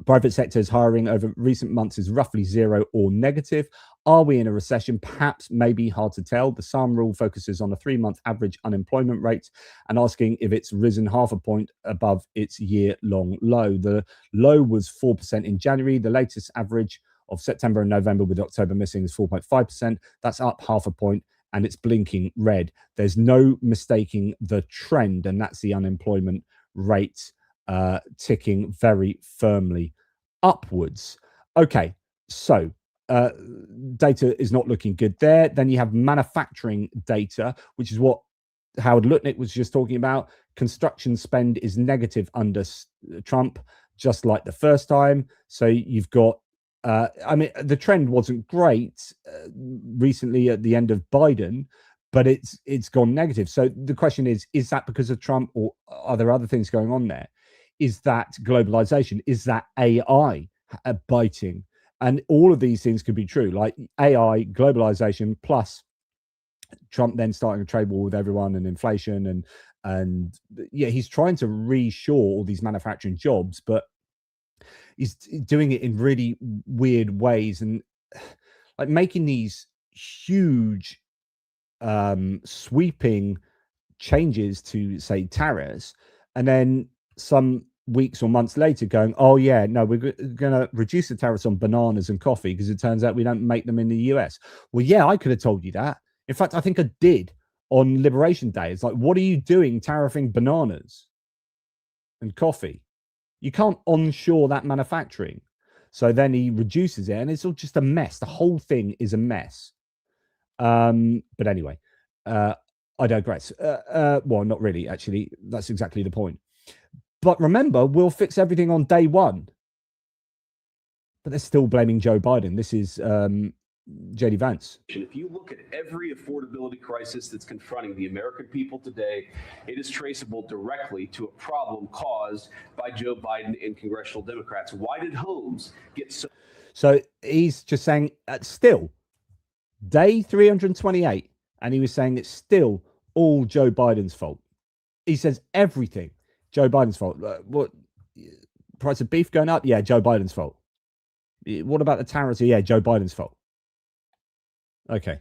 Private sector's hiring over recent months is roughly zero or negative. Are we in a recession? Perhaps, maybe, hard to tell. The SARM rule focuses on a 3-month average unemployment rate and asking if it's risen half a point above its year-long low. The low was 4% in January. The latest average of September and November, with October missing, is 4.5%. That's up half a point, and it's blinking red. There's no mistaking the trend, and that's the unemployment rate ticking very firmly upwards. Okay, so data is not looking good there. Then you have manufacturing data, which is what Howard Lutnick was just talking about. Construction spend is negative under Trump, just like the first time. So you've got, I mean, the trend wasn't great recently at the end of Biden, but it's gone negative. So the question is that because of Trump, or are there other things going on there? Is that globalization? Is that AI biting? And all of these things could be true, like AI, globalization, plus Trump then starting a trade war with everyone, and inflation, and yeah, he's trying to reshore all these manufacturing jobs, but he's doing it in really weird ways, and like making these huge sweeping changes to, say, tariffs, and then some weeks or months later going, oh yeah, no, we're going to reduce the tariffs on bananas and coffee because it turns out we don't make them in the US. Well, yeah, I could have told you that. In fact, I think I did on Liberation Day. It's like, what are you doing tariffing bananas and coffee? You can't onshore that manufacturing. So then he reduces it, and it's all just a mess. The whole thing is a mess. But anyway, I digress. Well, not really, actually. That's exactly the point. But remember, we'll fix everything on day one. But they're still blaming Joe Biden. This is JD Vance. If you look at every affordability crisis that's confronting the American people today, it is traceable directly to a problem caused by Joe Biden and congressional Democrats. Why did homes get so... So he's just saying, still, day 328, and he was saying it's still all Joe Biden's fault. He says everything Joe Biden's fault. What, price of beef going up? Yeah, Joe Biden's fault. What about the tariffs? Yeah, Joe Biden's fault. Okay.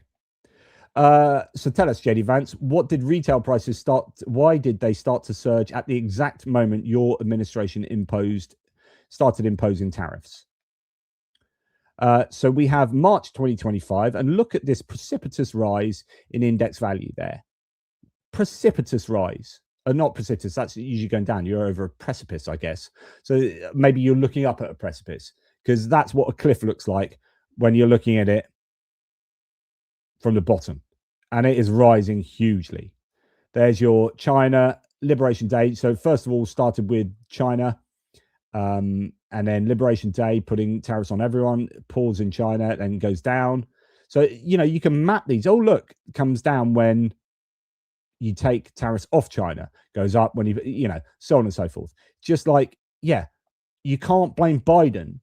So tell us, JD Vance, what did retail prices start? Why did they start to surge at the exact moment your administration started imposing tariffs? So we have March 2025, and look at this precipitous rise in index value there. Precipitous rise. Not precipitous, that's usually going down. You're over a precipice, I guess. So maybe you're looking up at a precipice, because that's what a cliff looks like when you're looking at it from the bottom. And it is rising hugely. There's your China Liberation Day. So first of all, started with China. And then Liberation Day, putting tariffs on everyone, pulls in China, then goes down. So, you know, you can map these. Oh, look, comes down when you take tariffs off China, goes up when you know, so on and so forth. Just like, yeah, you can't blame Biden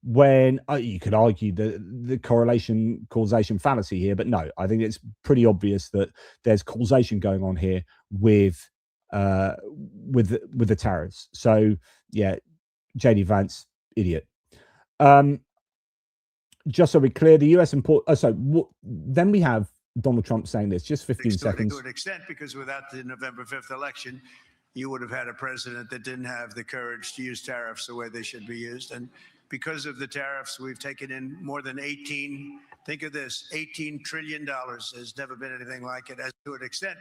when you could argue the causation fallacy here, but no, I think it's pretty obvious that there's causation going on here with the tariffs. So yeah, JD Vance, idiot. Just so we're clear, the US import. Then we have Donald Trump saying this. Just 15 seconds. To an extent, because without the November 5th election, you would have had a president that didn't have the courage to use tariffs the way they should be used. And because of the tariffs, we've taken in more than 18. Think of this: $18 trillion. There's never been anything like it. As to an extent.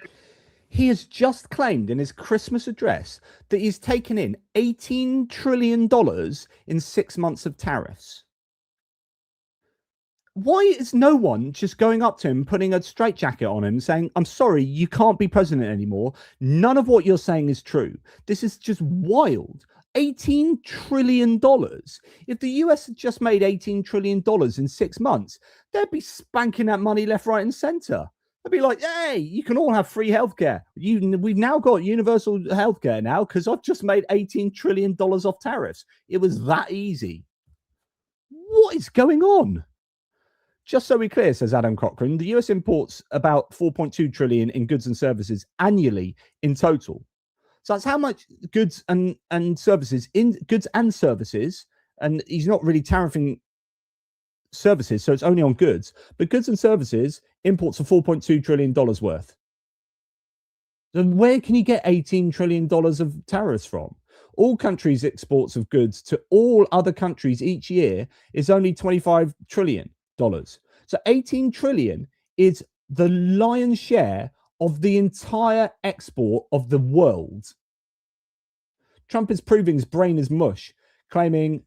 He has just claimed in his Christmas address that he's taken in $18 trillion in 6 months of tariffs. Why is no one just going up to him, putting a straitjacket on him, saying, I'm sorry, you can't be president anymore. None of what you're saying is true. This is just wild. $18 trillion. If the US had just made $18 trillion in 6 months, they'd be spanking that money left, right, and center. They'd be like, hey, you can all have free healthcare. We've now got universal healthcare now because I've just made $18 trillion off tariffs. It was that easy. What is going on? Just so we're clear, says Adam Cochran, the US imports about 4.2 trillion in goods and services annually in total. So that's how much goods and services, and he's not really tariffing services, so it's only on goods, but goods and services imports of $4.2 trillion worth. So where can you get $18 trillion of tariffs from? All countries' exports of goods to all other countries each year is only $25 trillion. So 18 trillion is the lion's share of the entire export of the world. Trump is proving his brain is mush, claiming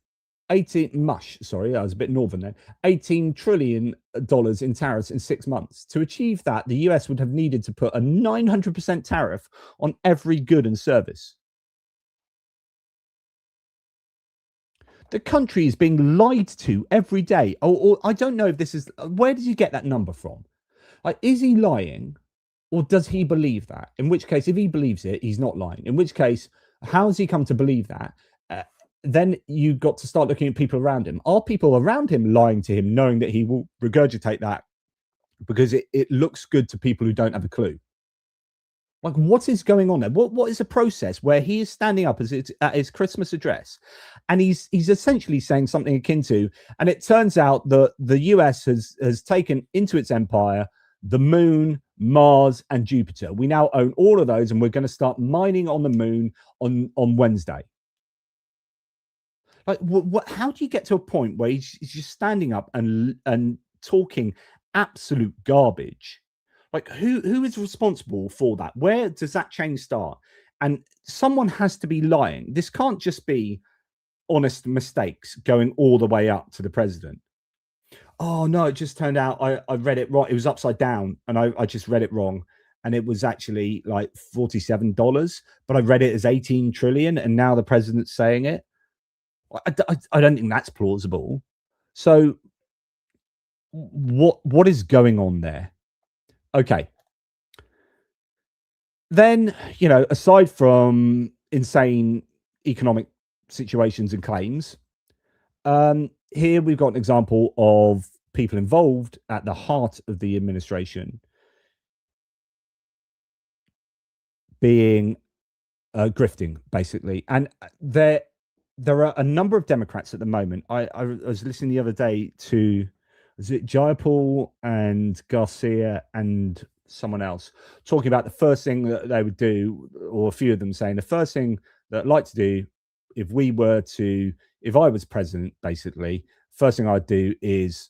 I was a bit northern then, $18 trillion in tariffs in 6 months. To achieve that, the US would have needed to put a 900% tariff on every good and service. The country is being lied to every day. Or I don't know if this is, where did you get that number from? Like, is he lying or does he believe that? In which case, if he believes it, he's not lying. In which case, how has he come to believe that? then you got to start looking at people around him. Are people around him lying to him, knowing that he will regurgitate that because it looks good to people who don't have a clue? Like, what is going on there? What is a process where he is standing up at his Christmas address, and he's essentially saying something akin to, and it turns out that the US has taken into its empire the moon, Mars, and Jupiter. We now own all of those, and we're going to start mining on the moon on Wednesday. Like, how do you get to a point where he's just standing up and talking absolute garbage? Like, who is responsible for that? Where does that change start? And someone has to be lying. This can't just be honest mistakes going all the way up to the president. Oh, no, it just turned out I read it wrong. It was upside down, and I just read it wrong. And it was actually like $47, but I read it as 18 trillion, and now the president's saying it. I don't think that's plausible. So what is going on there? Okay. Then, aside from insane economic situations and claims, here we've got an example of people involved at the heart of the administration being grifting, basically. And there are a number of Democrats at the moment. I was listening the other day to, is it Jayapal and Garcia and someone else talking about the first thing that they would do, or a few of them saying the first thing that I'd like to do if I was president, basically, first thing I'd do is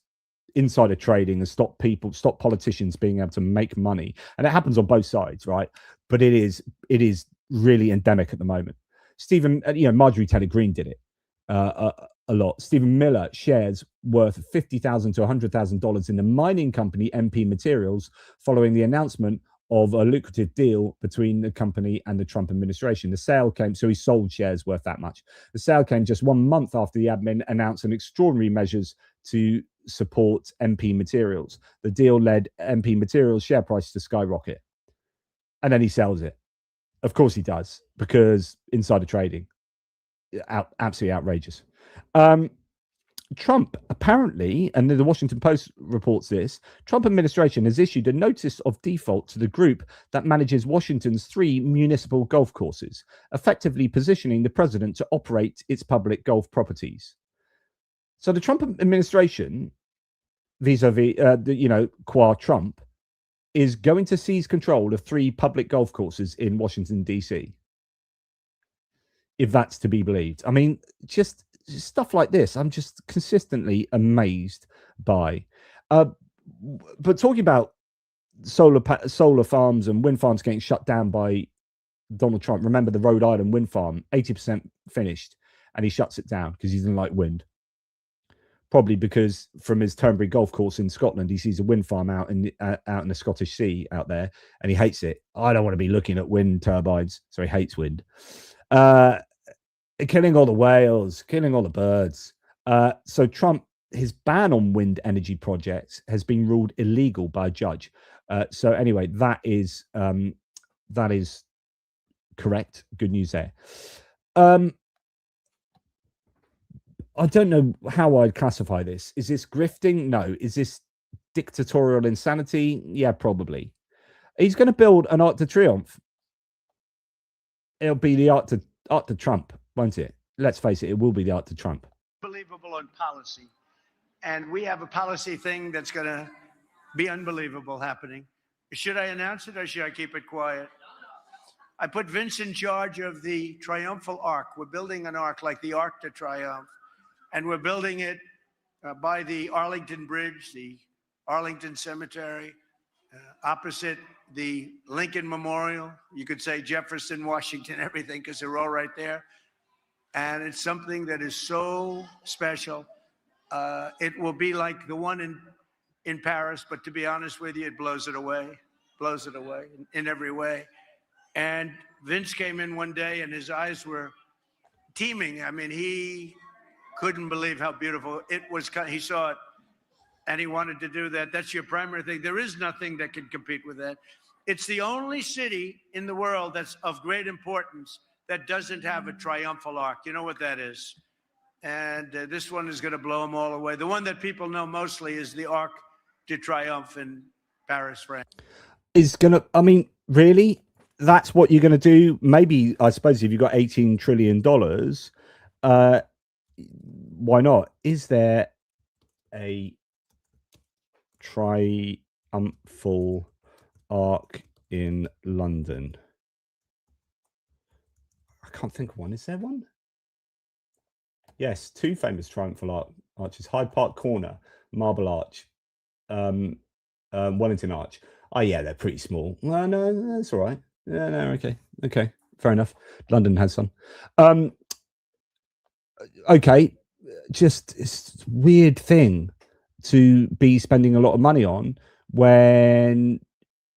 insider trading and stop politicians being able to make money. And it happens on both sides, right? But it is really endemic at the moment. Marjorie Taylor Greene did it a lot. Stephen Miller shares worth $50,000 to $100,000 in the mining company MP Materials following the announcement of a lucrative deal between the company and the Trump administration. The sale came, so he sold shares worth that much. The sale came just 1 month after the admin announced an extraordinary measures to support MP Materials. The deal led MP Materials share price to skyrocket. And then he sells it. Of course he does, because insider trading, absolutely outrageous. Trump apparently, and the Washington Post reports this, Trump administration has issued a notice of default to the group that manages Washington's 3 municipal golf courses, effectively positioning the president to operate its public golf properties. So the Trump administration, vis-a-vis, qua Trump, is going to seize control of 3 public golf courses in Washington, D.C. If that's to be believed. I mean, just stuff like this, I'm just consistently amazed by. But talking about solar farms and wind farms getting shut down by Donald Trump, remember the Rhode Island wind farm, 80% finished, and he shuts it down because he doesn't like wind. Probably because from his Turnberry golf course in Scotland, he sees a wind farm out in the Scottish Sea out there, and he hates it. I don't want to be looking at wind turbines, so he hates wind. Killing all the whales, killing all the birds. So Trump, his ban on wind energy projects has been ruled illegal by a judge. So anyway, that is correct. Good news there. I don't know how I'd classify this. Is this grifting? No. Is this dictatorial insanity? Yeah, probably. He's going to build an Arc de Triomphe. It'll be the Arc de Trump, won't it? Let's face it, it will be the Arc de Trump. Unbelievable on policy. And we have a policy thing that's going to be unbelievable happening. Should I announce it or should I keep it quiet? I put Vince in charge of the triumphal arc. We're building an arc like the Arc de Triomphe. And we're building it by the Arlington Bridge, the Arlington Cemetery, opposite the Lincoln Memorial. You could say Jefferson, Washington, everything, because they're all right there. And it's something that is so special. It will be like the one in Paris, but to be honest with you, it blows it away in every way. And Vince came in one day and his eyes were teeming. I mean, he couldn't believe how beautiful it was. He saw it and he wanted to do that. That's your primary thing. There is nothing that can compete with that. It's the only city in the world that's of great importance that doesn't have a triumphal arc. You know what that is? And this one is going to blow them all away. The one that people know mostly is the Arc de Triomphe in Paris, France. Is gonna, I mean, really? That's what you're gonna do? Maybe, I suppose, if you've got $18 trillion, why not? Is there a triumphal arc in London? I can't think of one. Is there one? Yes, two famous triumphal arches: Hyde Park Corner, Marble Arch, Wellington Arch. Oh yeah, they're pretty small. No, no, that's all right. Yeah, no, okay, fair enough. London has some. Okay, just it's a weird thing to be spending a lot of money on when.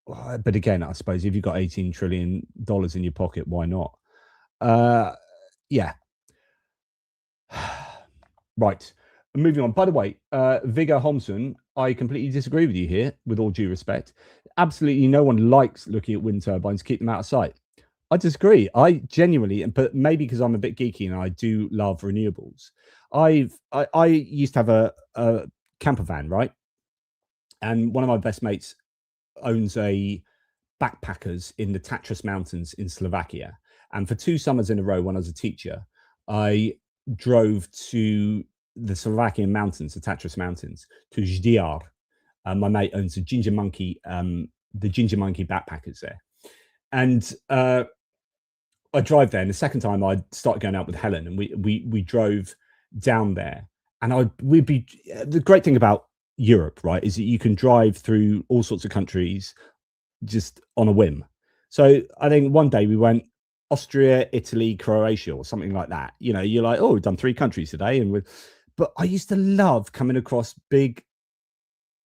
But again, I suppose if you've got $18 trillion in your pocket, why not? Yeah. Right. Moving on. By the way, Viggo Holmsen, I completely disagree with you here, with all due respect. Absolutely no one likes looking at wind turbines, keep them out of sight. I disagree. I genuinely, but maybe because I'm a bit geeky and I do love renewables. I used to have a camper van, right? And one of my best mates owns a backpackers in the Tatras Mountains in Slovakia. And for 2 summers in a row, when I was a teacher, I drove to the Slovakian mountains, the Tatras Mountains, to Ždiar. My mate owns the Ginger Monkey backpackers there. And I drive there. And the second time I started going out with Helen, and we drove down there. And we'd be, the great thing about Europe, right, is that you can drive through all sorts of countries just on a whim. So I think one day we went Austria, Italy, Croatia, or something like that. You know, you're like, oh, we've done 3 countries today. But I used to love coming across big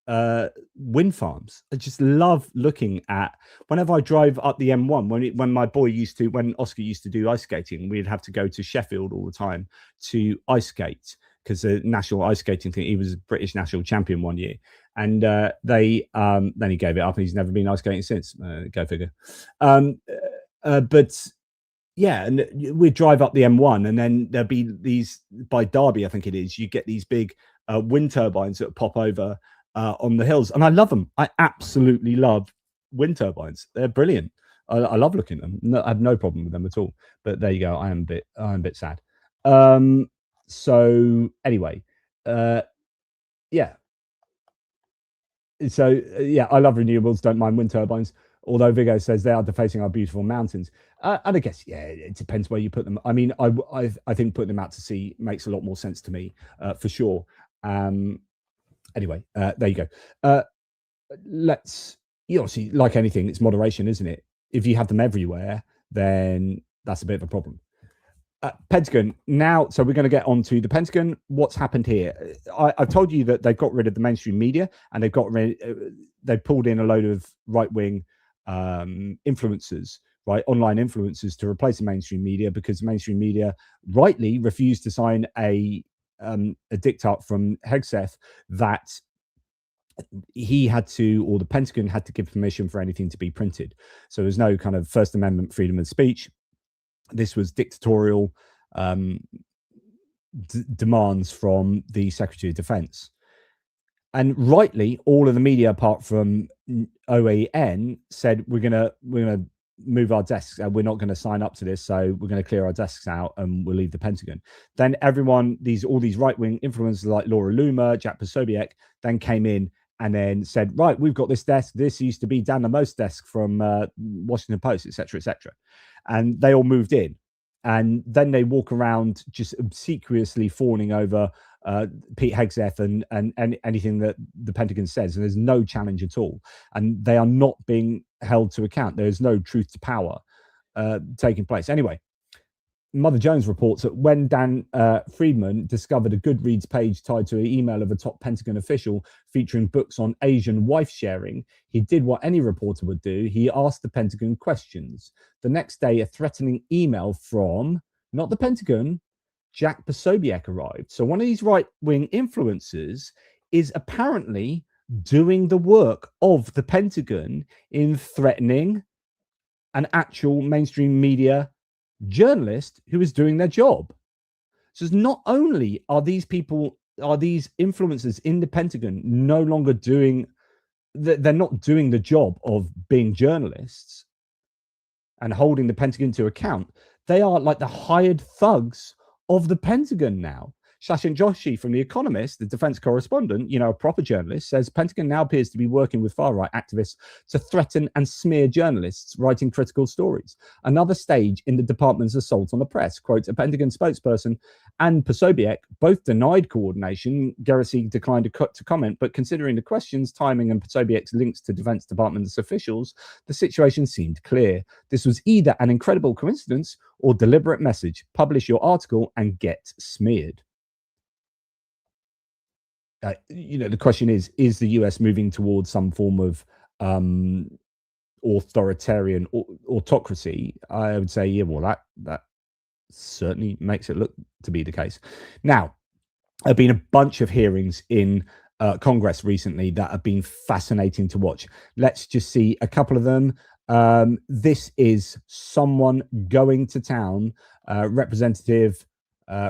wind farms. I just love looking at, whenever I drive up the M1, when Oscar used to do ice skating, we'd have to go to Sheffield all the time to ice skate, because the national ice skating thing, he was a British national champion one year, and then he gave it up and he's never been ice skating since. Go figure. But yeah, and we'd drive up the M1, and then there'd be these, by Derby, I think it is, you get these big wind turbines that pop over on the hills, and I love them. I absolutely love wind turbines. They're brilliant. I love looking at them. No, I have no problem with them at all. But there you go. I am a bit sad. So anyway, yeah. So yeah, I love renewables. Don't mind wind turbines. Although Viggo says they are defacing our beautiful mountains, and I guess yeah, it depends where you put them. I mean, I think putting them out to sea makes a lot more sense to me, for sure. Anyway, there you go. You obviously, like anything, it's moderation, isn't it? If you have them everywhere, then that's a bit of a problem. Pentagon now, so we're going to get on to the Pentagon. What's happened here? I've told you that they've got rid of the mainstream media, and they've pulled in a load of right-wing influencers, right, online influencers, to replace the mainstream media, because the mainstream media rightly refused to sign a diktat from Hegseth that he had to, or the Pentagon had to, give permission for anything to be printed. So there's no kind of First Amendment freedom of speech. This was dictatorial demands from the Secretary of Defense. And rightly, all of the media, apart from OAN, said we're gonna move our desks, and we're not going to sign up to this, so we're going to clear our desks out and we'll leave the Pentagon. Then everyone, all these right-wing influencers like Laura Loomer, Jack Posobiec, then came in and then said, right, we've got this desk. This used to be Dan Lamo's desk from Washington Post, etc., etc. And they all moved in. And then they walk around just obsequiously fawning over Pete Hegseth and anything that the Pentagon says. And there's no challenge at all. And they are not being held to account. There is no truth to power taking place. Anyway, Mother Jones reports that when Dan Friedman discovered a Goodreads page tied to an email of a top Pentagon official featuring books on Asian wife sharing, he did what any reporter would do. He asked the Pentagon questions. The next day, a threatening email from, not the Pentagon, Jack Posobiec arrived. So one of these right-wing influencers is apparently doing the work of the Pentagon in threatening an actual mainstream media journalist who is doing their job. So not only are these influencers in the Pentagon no longer doing, they're not doing the job of being journalists and holding the Pentagon to account. They are like the hired thugs of the Pentagon now. Shashank Joshi from The Economist, the defense correspondent, a proper journalist, says Pentagon now appears to be working with far-right activists to threaten and smear journalists writing critical stories. Another stage in the department's assault on the press. Quote, a Pentagon spokesperson and Posobiec both denied coordination. Gerasi declined to comment, but considering the questions, timing, and Posobiec's links to Defense Department's officials, the situation seemed clear. This was either an incredible coincidence or deliberate message. Publish your article and get smeared. The question is the US moving towards some form of authoritarian autocracy? I would say, yeah, well, that certainly makes it look to be the case. Now, there have been a bunch of hearings in Congress recently that have been fascinating to watch. Let's just see a couple of them. This is someone going to town, Representative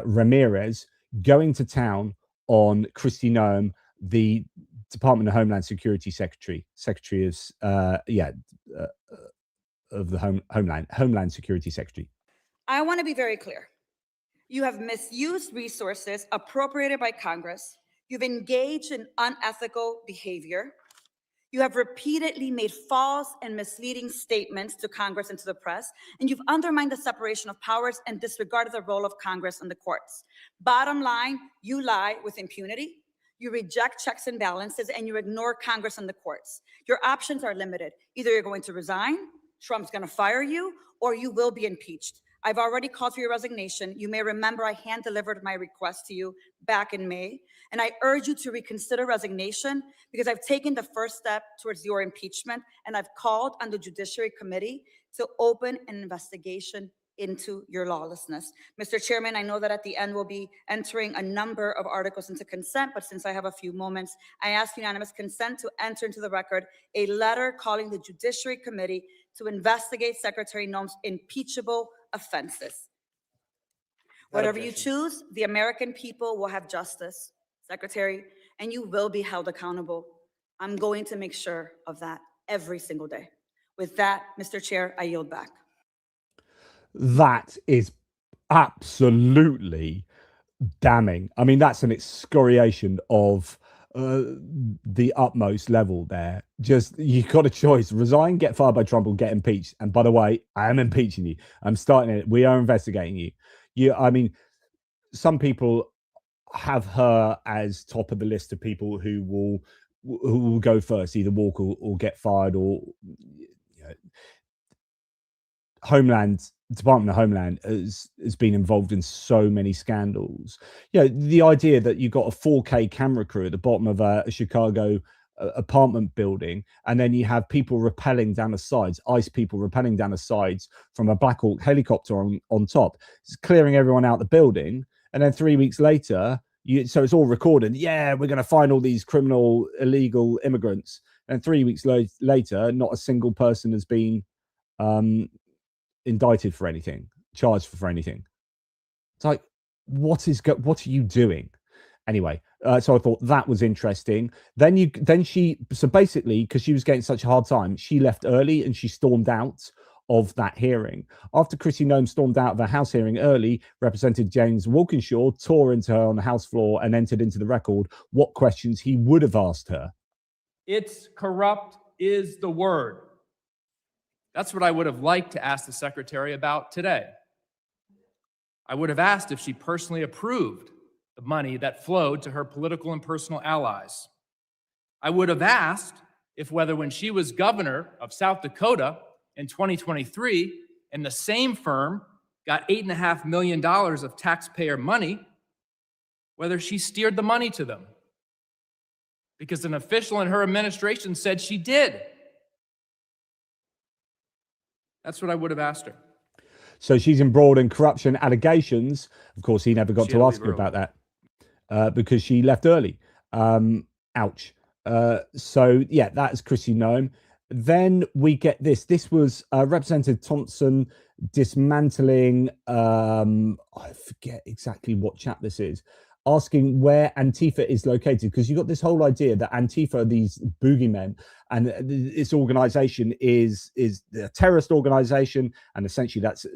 Ramirez going to town on Kristi Noem, the Department of Homeland Security Secretary of the Homeland Security Secretary. I want to be very clear. You have misused resources appropriated by Congress. You've engaged in unethical behavior. You have repeatedly made false and misleading statements to Congress and to the press, and you've undermined the separation of powers and disregarded the role of Congress and the courts. Bottom line, you lie with impunity, you reject checks and balances, and you ignore Congress and the courts. Your options are limited. Either you're going to resign, Trump's going to fire you, or you will be impeached. I've already called for your resignation. You may remember I hand-delivered my request to you back in May, and I urge you to reconsider resignation because I've taken the first step towards your impeachment, and I've called on the Judiciary Committee to open an investigation into your lawlessness. Mr. Chairman, I know that at the end we'll be entering a number of articles into consent, but since I have a few moments, I ask unanimous consent to enter into the record a letter calling the Judiciary Committee to investigate Secretary Noem's impeachable offenses. Whatever you choose, the American people will have justice, Secretary, and you will be held accountable. I'm going to make sure of that every single day. With that, Mr. Chair, I yield back. That is absolutely damning. I mean, that's an excoriation of the utmost level there. Just, you've got a choice: resign, get fired by Trump, or get impeached. And by the way, I am impeaching you. I'm starting it. We are investigating you. I mean, some people have her as top of the list of people who will go first, either walk or get fired, or Department of Homeland has been involved in so many scandals. The idea that you've got a 4K camera crew at the bottom of a Chicago apartment building, and then you have people rappelling down the sides, ICE people rappelling down the sides from a Black Hawk helicopter on top. It's clearing everyone out the building. And then 3 weeks later, so it's all recorded. Yeah, we're going to find all these criminal, illegal immigrants. And 3 weeks later, not a single person has been indicted for anything, charged for anything. It's like, what are you doing? Anyway, so I thought that was interesting. So basically, because she was getting such a hard time, she left early and she stormed out of that hearing. After Kristi Noem stormed out of a House hearing early, Representative James Walkinshaw tore into her on the House floor and entered into the record what questions he would have asked her. It's corrupt is the word. That's what I would have liked to ask the secretary about today. I would have asked if she personally approved the money that flowed to her political and personal allies. I would have asked if whether when she was governor of South Dakota in 2023, and the same firm got $8.5 million of taxpayer money, whether she steered the money to them. Because an official in her administration said she did. That's what I would have asked her. So she's embroiled in corruption allegations. Of course, he never got to ask her about that because she left early. Ouch. So, yeah, that's Kristi Noem. Then we get this. This was Representative Thompson dismantling, I forget exactly what chap this is, asking where Antifa is located, because you got this whole idea that Antifa are these boogeymen, and this organization is a terrorist organization, and essentially that's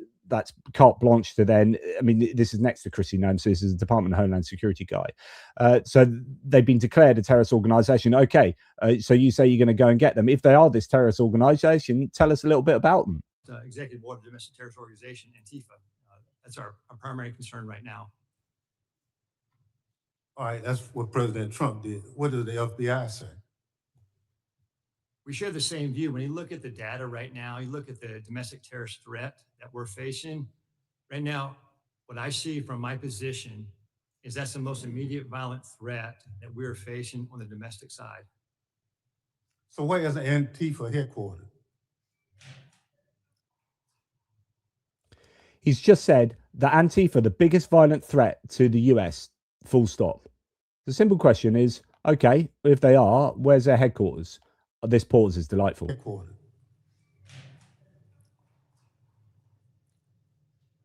carte blanche to then, I mean, this is next to Chrissy Nome, so this is the Department of Homeland Security guy. So they've been declared a terrorist organization. Okay, so you say you're going to go and get them. If they are this terrorist organization, tell us a little bit about them. Executive Board of Domestic Terrorist Organization, Antifa. That's our primary concern right now. All right, that's what President Trump did. What did the FBI say? We share the same view. When you look at the data right now, you look at the domestic terrorist threat that we're facing right now, what I see from my position is that's the most immediate violent threat that we're facing on the domestic side. So where is Antifa headquartered? He's just said that Antifa, the biggest violent threat to the US, full stop. The simple question is, okay, if they are, where's their headquarters? This pause is delightful. Headquartered.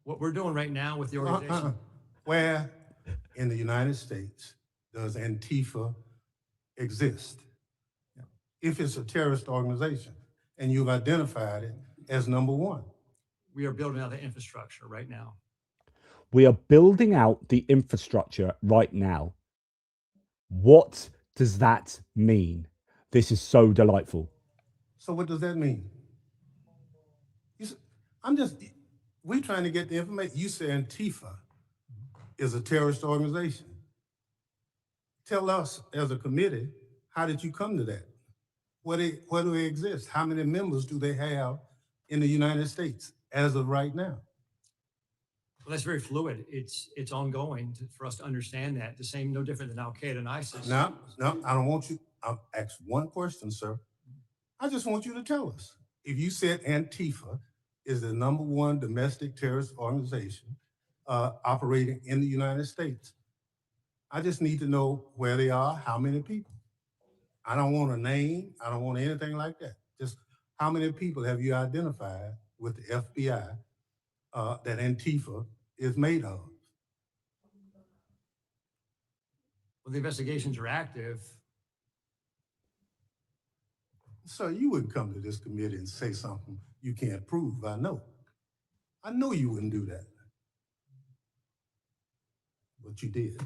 What we're doing right now with the organization. Where in the United States does Antifa exist? If it's a terrorist organization and you've identified it as number one. We are building out the infrastructure right now. We are building out the infrastructure right now. What does that mean? This is so delightful. So what does that mean? We're trying to get the information. You say Antifa is a terrorist organization. Tell us as a committee, how did you come to that? Where do they exist? How many members do they have in the United States as of right now? Well, that's very fluid. It's ongoing for us to understand that. The same, no different than Al Qaeda and ISIS. No, I don't want you. I'll ask one question, sir. I just want you to tell us. If you said Antifa is the number one domestic terrorist organization operating in the United States, I just need to know where they are, how many people. I don't want a name. I don't want anything like that. Just how many people have you identified with the FBI that Antifa is made of? Well, the investigations are active. So you wouldn't come to this committee and say something you can't prove, I know. I know you wouldn't do that. But you did.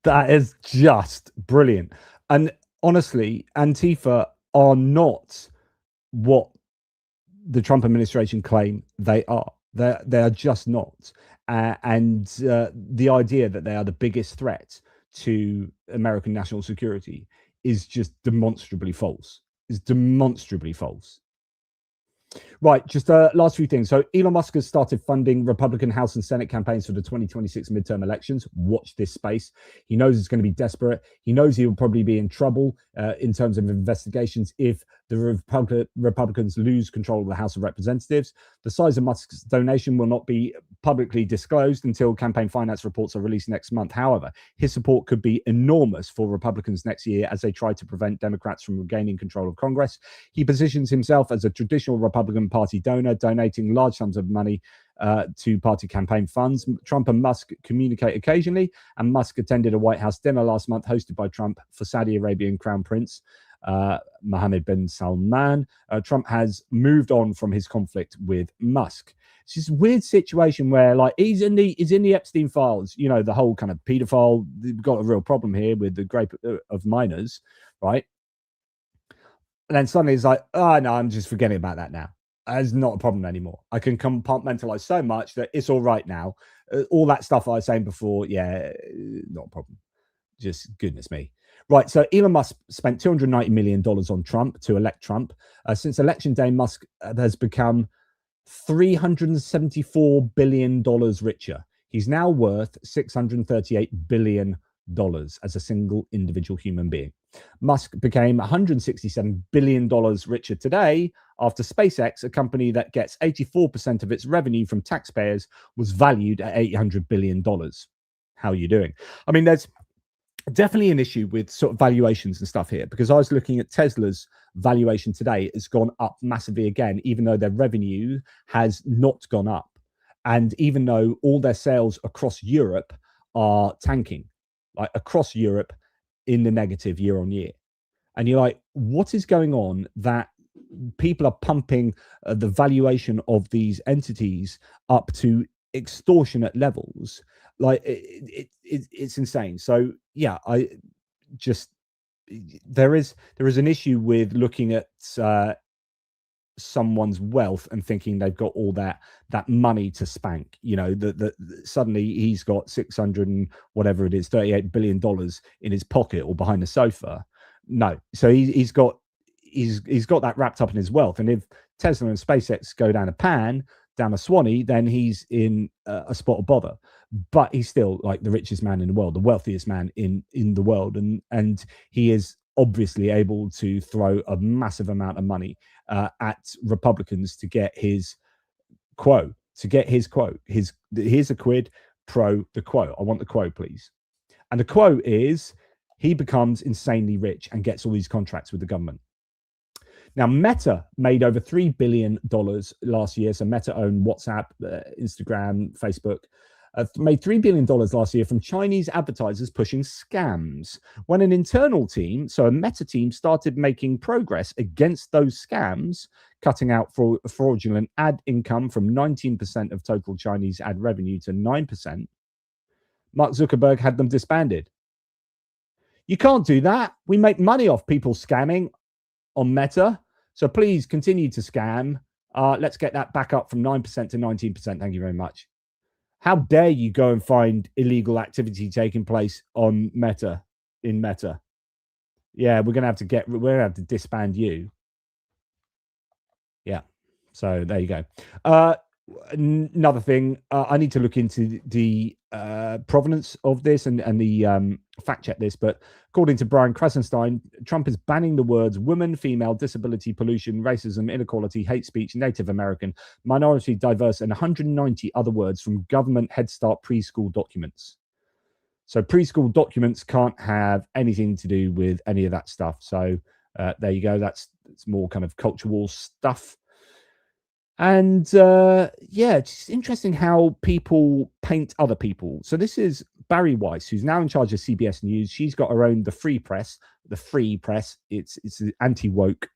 That is just brilliant. And honestly, Antifa are not what the Trump administration claim they are. They are just not. And the idea that they are the biggest threat to American national security is just demonstrably false. Is demonstrably false. Right, just last few things. So Elon Musk has started funding Republican House and Senate campaigns for the 2026 midterm elections. Watch this space. He knows it's going to be desperate. He knows he will probably be in trouble in terms of investigations if the Republicans lose control of the House of Representatives. The size of Musk's donation will not be publicly disclosed until campaign finance reports are released next month. However, his support could be enormous for Republicans next year as they try to prevent Democrats from regaining control of Congress. He positions himself as a traditional Republican Party donor, donating large sums of money to party campaign funds. Trump and Musk communicate occasionally, and Musk attended a White House dinner last month hosted by Trump for Saudi Arabian Crown Prince Mohammed bin Salman. Trump has moved on from his conflict with Musk. It's this weird situation where, like, he's in the Epstein files, you know, the whole kind of pedophile. We've got a real problem here with the rape of minors, right? And then suddenly he's like, oh no, I'm just forgetting about that now. It's not a problem anymore. I can compartmentalize so much that it's all right now. All that stuff I was saying before, yeah, not a problem. Just goodness me. Right, so Elon Musk spent $290 million on Trump to elect Trump. Since election day, Musk has become $374 billion richer. He's now worth $638 billion as a single individual human being. Musk became $167 billion richer today after SpaceX, a company that gets 84% of its revenue from taxpayers, was valued at $800 billion. How are you doing? I mean, there's definitely an issue with sort of valuations and stuff here, because I was looking at Tesla's valuation today. It's gone up massively again, even though their revenue has not gone up. And even though all their sales across Europe are tanking, like across Europe in the negative year on year. And you're like, what is going on that people are pumping the valuation of these entities up to extortionate levels? Like it's insane. So yeah, I just, there is an issue with looking at someone's wealth and thinking they've got all that money to spank. You know, that suddenly he's got 600 and whatever it is, $38 billion in his pocket or behind the sofa. No, so he's got that wrapped up in his wealth. And if Tesla and SpaceX go down a Swanee, then he's in a spot of bother. But he's still like the richest man in the world, the wealthiest man in the world, and he is obviously able to throw a massive amount of money at Republicans to get his quote. Here's a quid pro the quote. I want the quote, please. And the quote is, he becomes insanely rich and gets all these contracts with the government. Now, Meta made over $3 billion last year. So Meta owned WhatsApp, Instagram, Facebook. Made $3 billion last year from Chinese advertisers pushing scams. When an internal team, so a Meta team, started making progress against those scams, cutting out fraudulent ad income from 19% of total Chinese ad revenue to 9%, Mark Zuckerberg had them disbanded. You can't do that. We make money off people scamming on Meta. So please continue to scam. Let's get that back up from 9% to 19%. Thank you very much. How dare you go and find illegal activity taking place on Meta, in Meta? Yeah, we're gonna have to disband you. Yeah. So there you go. Another thing, I need to look into the provenance of this and the fact check this, but according to Brian Krasenstein, Trump is banning the words woman, female, disability, pollution, racism, inequality, hate speech, Native American, minority, diverse, and 190 other words from government Head Start preschool documents. So preschool documents can't have anything to do with any of that stuff. So there you go. It's more kind of cultural stuff. And yeah, it's interesting how people paint other people. So this is Barry Weiss, who's now in charge of CBS News. She's got her own The Free Press. The Free Press. It's an anti-woke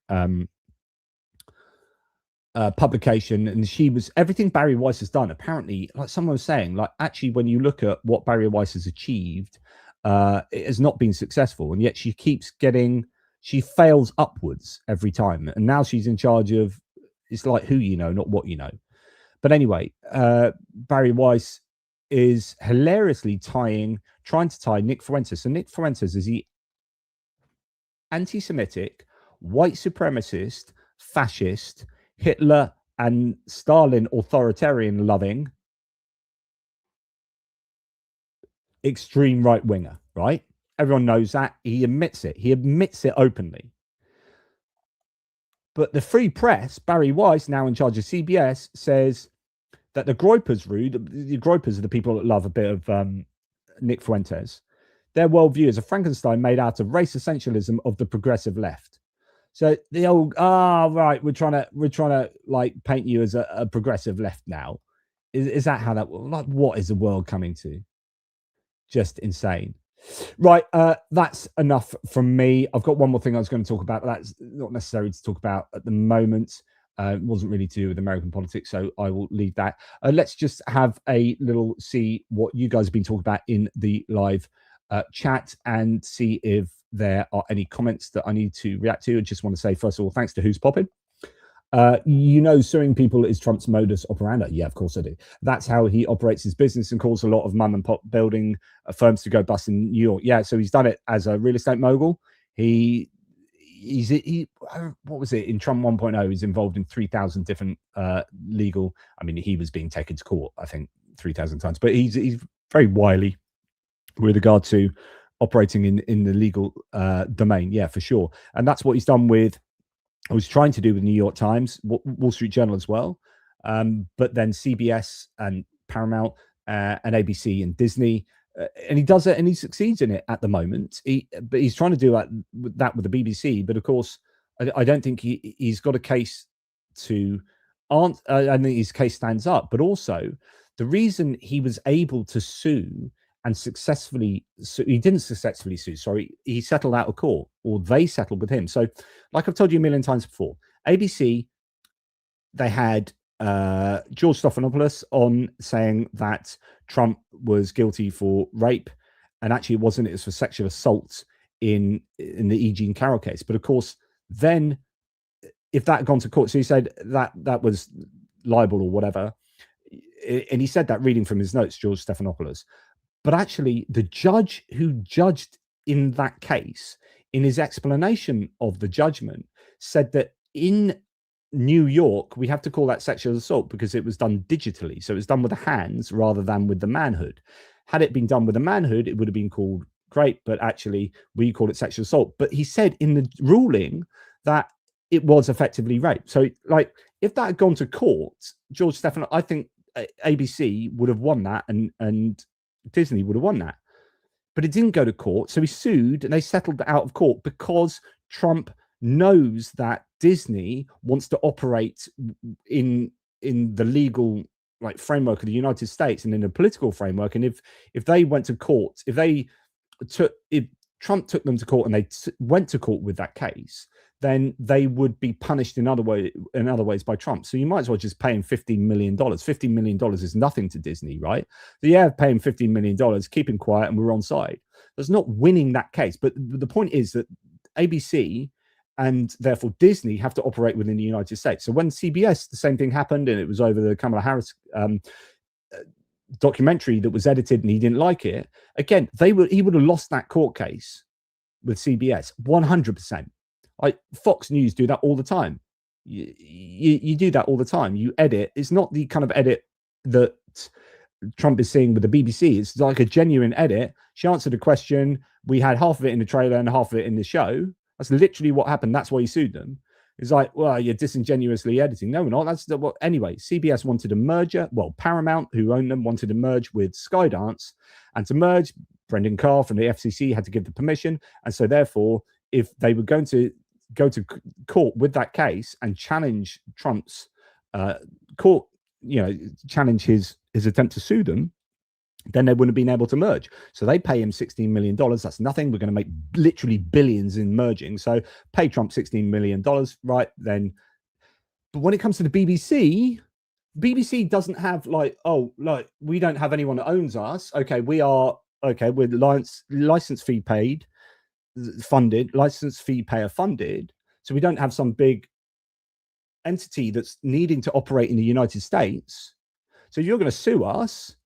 publication, and she was everything Barry Weiss has done. Apparently, like someone was saying, like actually, when you look at what Barry Weiss has achieved, it has not been successful, and yet she fails upwards every time. And now she's in charge of. It's like who you know, not what you know. But anyway, Barry Weiss is hilariously trying to tie Nick Fuentes. So Nick Fuentes is the anti-Semitic, white supremacist, fascist, Hitler and Stalin authoritarian loving, extreme right winger, right? Everyone knows that. He admits it. He admits it openly. But the Free Press, Barry Weiss, now in charge of CBS, says that the Groypers the Groypers are the people that love a bit of Nick Fuentes. Their worldview is a Frankenstein made out of race essentialism of the progressive left. So the old, right, we're trying to like paint you as a progressive left now. Is that how that, like, what is the world coming to? Just insane. Right, that's enough from me. I've got one more thing I was going to talk about, but that's not necessary to talk about at the moment. It wasn't really to do with American politics, so I will leave that. Let's just have a little see what you guys have been talking about in the live chat and see if there are any comments that I need to react to. I just want to say, first of all, thanks to Who's Poppin'. You know, suing people is Trump's modus operandi. Yeah, of course I do. That's how he operates his business and calls a lot of mum and pop building firms to go bust in New York. Yeah, so he's done it as a real estate mogul. He what was it in Trump 1.0? He's involved in 3,000 different legal. I mean, he was being taken to court, I think, 3,000 times. But he's very wily with regard to operating in the legal domain. Yeah, for sure. And that's what he's done with. I was trying to do with New York Times, Wall Street Journal as well, but then CBS and Paramount and ABC and Disney. and he does it and he succeeds in it at the moment. But he's trying to do that with the BBC. But of course, I don't think he's got a case to answer. I think his case stands up. But also, the reason he was able to sue and successfully he didn't successfully sue. Sorry, he settled out of court, or they settled with him. So, like I've told you a million times before, ABC, they had George Stephanopoulos on saying that Trump was guilty for rape, and actually it wasn't. It was for sexual assault in the E. Jean Carroll case. But of course, then if that had gone to court, so he said that was libel or whatever, and he said that reading from his notes, George Stephanopoulos. But actually, the judge who judged in that case, in his explanation of the judgment, said that in New York, we have to call that sexual assault because it was done digitally. So it was done with the hands rather than with the manhood. Had it been done with the manhood, it would have been called rape, but actually we call it sexual assault. But he said in the ruling that it was effectively rape. So, like, if that had gone to court, George Stephanopoulos, I think ABC would have won that, and Disney would have won that. But it didn't go to court. So he sued and they settled out of court because Trump knows that Disney wants to operate in the legal framework of the United States and in a political framework. And if they went to court, if Trump took them to court and they went to court with that case, then they would be punished in other ways by Trump. So you might as well just pay him $15 million. $15 million is nothing to Disney, right? So yeah, pay him $15 million, keep him quiet, and we're on side. That's not winning that case. But the point is that ABC and therefore Disney have to operate within the United States. So when CBS, the same thing happened, and it was over the Kamala Harris documentary that was edited and he didn't like it, again, he would have lost that court case with CBS 100%. Fox News do that all the time. You do that all the time. You edit. It's not the kind of edit that Trump is seeing with the BBC. It's like a genuine edit. She answered a question. We had half of it in the trailer and half of it in the show. That's literally what happened. That's why he sued them. It's like, well, you're disingenuously editing. No, we're not. That's what. Anyway, CBS wanted a merger. Well, Paramount, who owned them, wanted to merge with Skydance, and to merge, Brendan Carr from the FCC had to give the permission, and so therefore, if they were going to go to court with that case and challenge Trump's court, challenge his attempt to sue them, then they wouldn't have been able to merge. So they pay him $16 million. That's nothing. We're going to make literally billions in merging. So pay Trump $16 million, right? Then, but when it comes to the BBC doesn't have we don't have anyone that owns us. Okay, we're license fee paid, funded, license fee payer funded. So we don't have some big entity that's needing to operate in the United States. So you're going to sue us.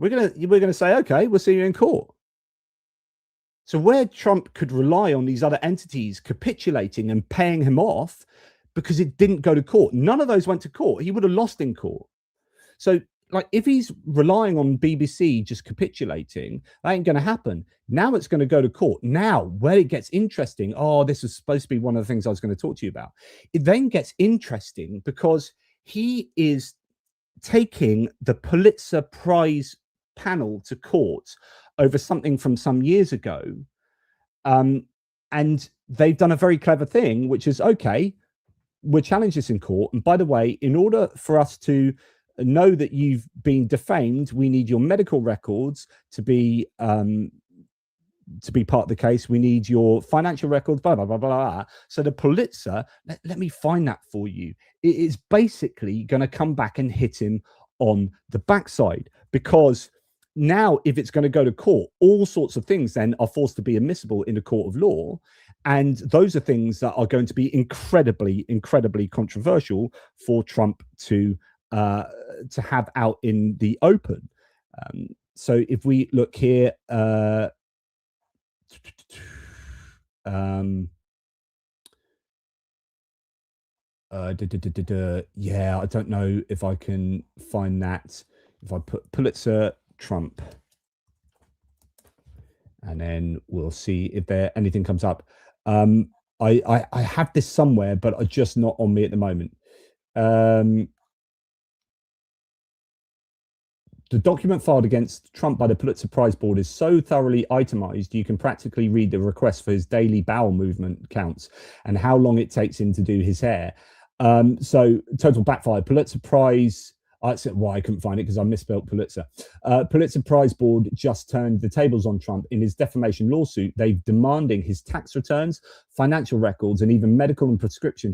We're going to say, okay, we'll see you in court. So where Trump could rely on these other entities capitulating and paying him off because it didn't go to court, none of those went to court. He would have lost in court. So if he's relying on BBC just capitulating, that ain't going to happen. Now it's going to go to court. Now, where it gets interesting, this is supposed to be one of the things I was going to talk to you about. It then gets interesting because he is taking the Pulitzer Prize panel to court over something from some years ago. And they've done a very clever thing, which is, okay, we'll challenge this in court. And by the way, in order for us to know that you've been defamed, we need your medical records to be part of the case. We need your financial records, blah, blah, blah, blah, blah. So the Pulitzer, let me find that for you. It is basically going to come back and hit him on the backside, because now if it's going to go to court, all sorts of things then are forced to be admissible in a court of law. And those are things that are going to be incredibly, incredibly controversial for Trump to have out in the open. So if we look here, yeah, I don't know if I can find that. If I put Pulitzer Trump, and then we'll see if anything comes up. I have this somewhere, but it's just not on me at the moment. The document filed against Trump by the Pulitzer Prize Board is so thoroughly itemized, you can practically read the request for his daily bowel movement counts and how long it takes him to do his hair. So total backfire. Pulitzer Prize. I said, well, I couldn't find it because I misspelled Pulitzer. Pulitzer Prize Board just turned the tables on Trump in his defamation lawsuit. They're demanding his tax returns, financial records, and even medical and prescription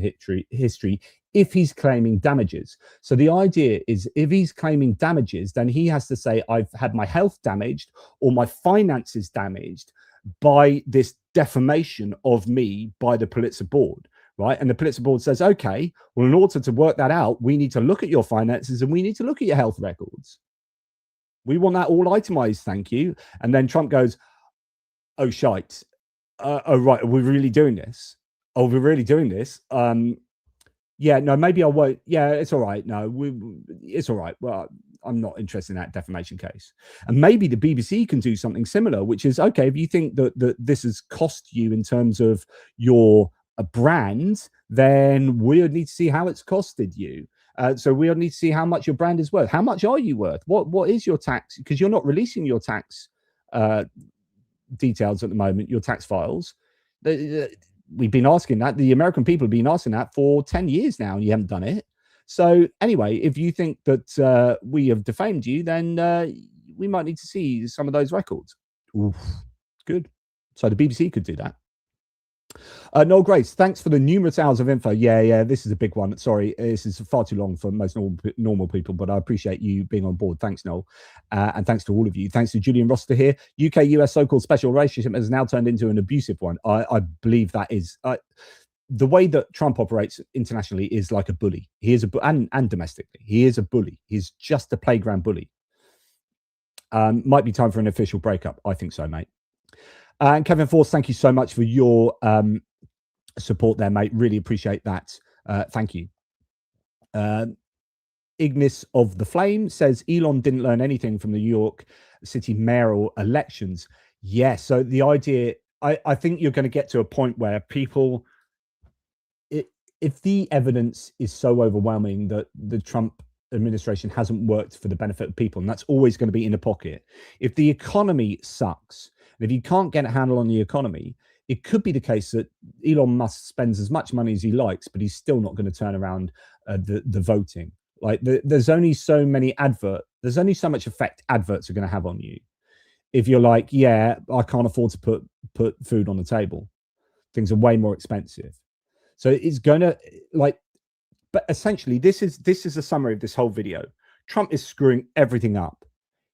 history if he's claiming damages. So the idea is if he's claiming damages, then he has to say, I've had my health damaged or my finances damaged by this defamation of me by the Pulitzer Board. Right. And the Pulitzer Board says, OK, well, in order to work that out, we need to look at your finances and we need to look at your health records. We want that all itemized. Thank you. And then Trump goes, oh, shite. Oh, right. Are we really doing this? Oh, we're really doing this. Yeah, no, maybe I won't. Yeah, it's all right. No, it's all right. Well, I'm not interested in that defamation case. And maybe the BBC can do something similar, which is, OK, if you think that this has cost you in terms of your a brand, then we'll need to see how it's costed you. So we'll need to see how much your brand is worth. How much are you worth? What is your tax? Because you're not releasing your tax details at the moment, your tax files. We've been asking that. The American people have been asking that for 10 years now, and you haven't done it. So anyway, if you think that we have defamed you, then we might need to see some of those records. Oof, good. So the BBC could do that. Noel Grace, thanks for the numerous hours of info. Yeah, this is a big one. Sorry, this is far too long for most normal people, but I appreciate you being on board. Thanks, Noel. And thanks to all of you. Thanks to Julian Roster here. UK-US so-called special relationship has now turned into an abusive one. I believe that is... the way that Trump operates internationally is like a bully. He is and domestically. He is a bully. He's just a playground bully. Might be time for an official breakup. I think so, mate. And Kevin Force, thank you so much for your support there, mate. Really appreciate that. Thank you. Ignis of the Flame says Elon didn't learn anything from the New York City mayoral elections. Yes. So the idea, I think you're going to get to a point where people, if the evidence is so overwhelming that the Trump administration hasn't worked for the benefit of people, and that's always going to be in a pocket. If the economy sucks, and if you can't get a handle on the economy, it could be the case that Elon Musk spends as much money as he likes, but he's still not going to turn around the voting. Like there's only so many there's only so much effect adverts are going to have on you. If you're like, yeah, I can't afford to put food on the table. Things are way more expensive. So it's going to but essentially this is a summary of this whole video. Trump is screwing everything up.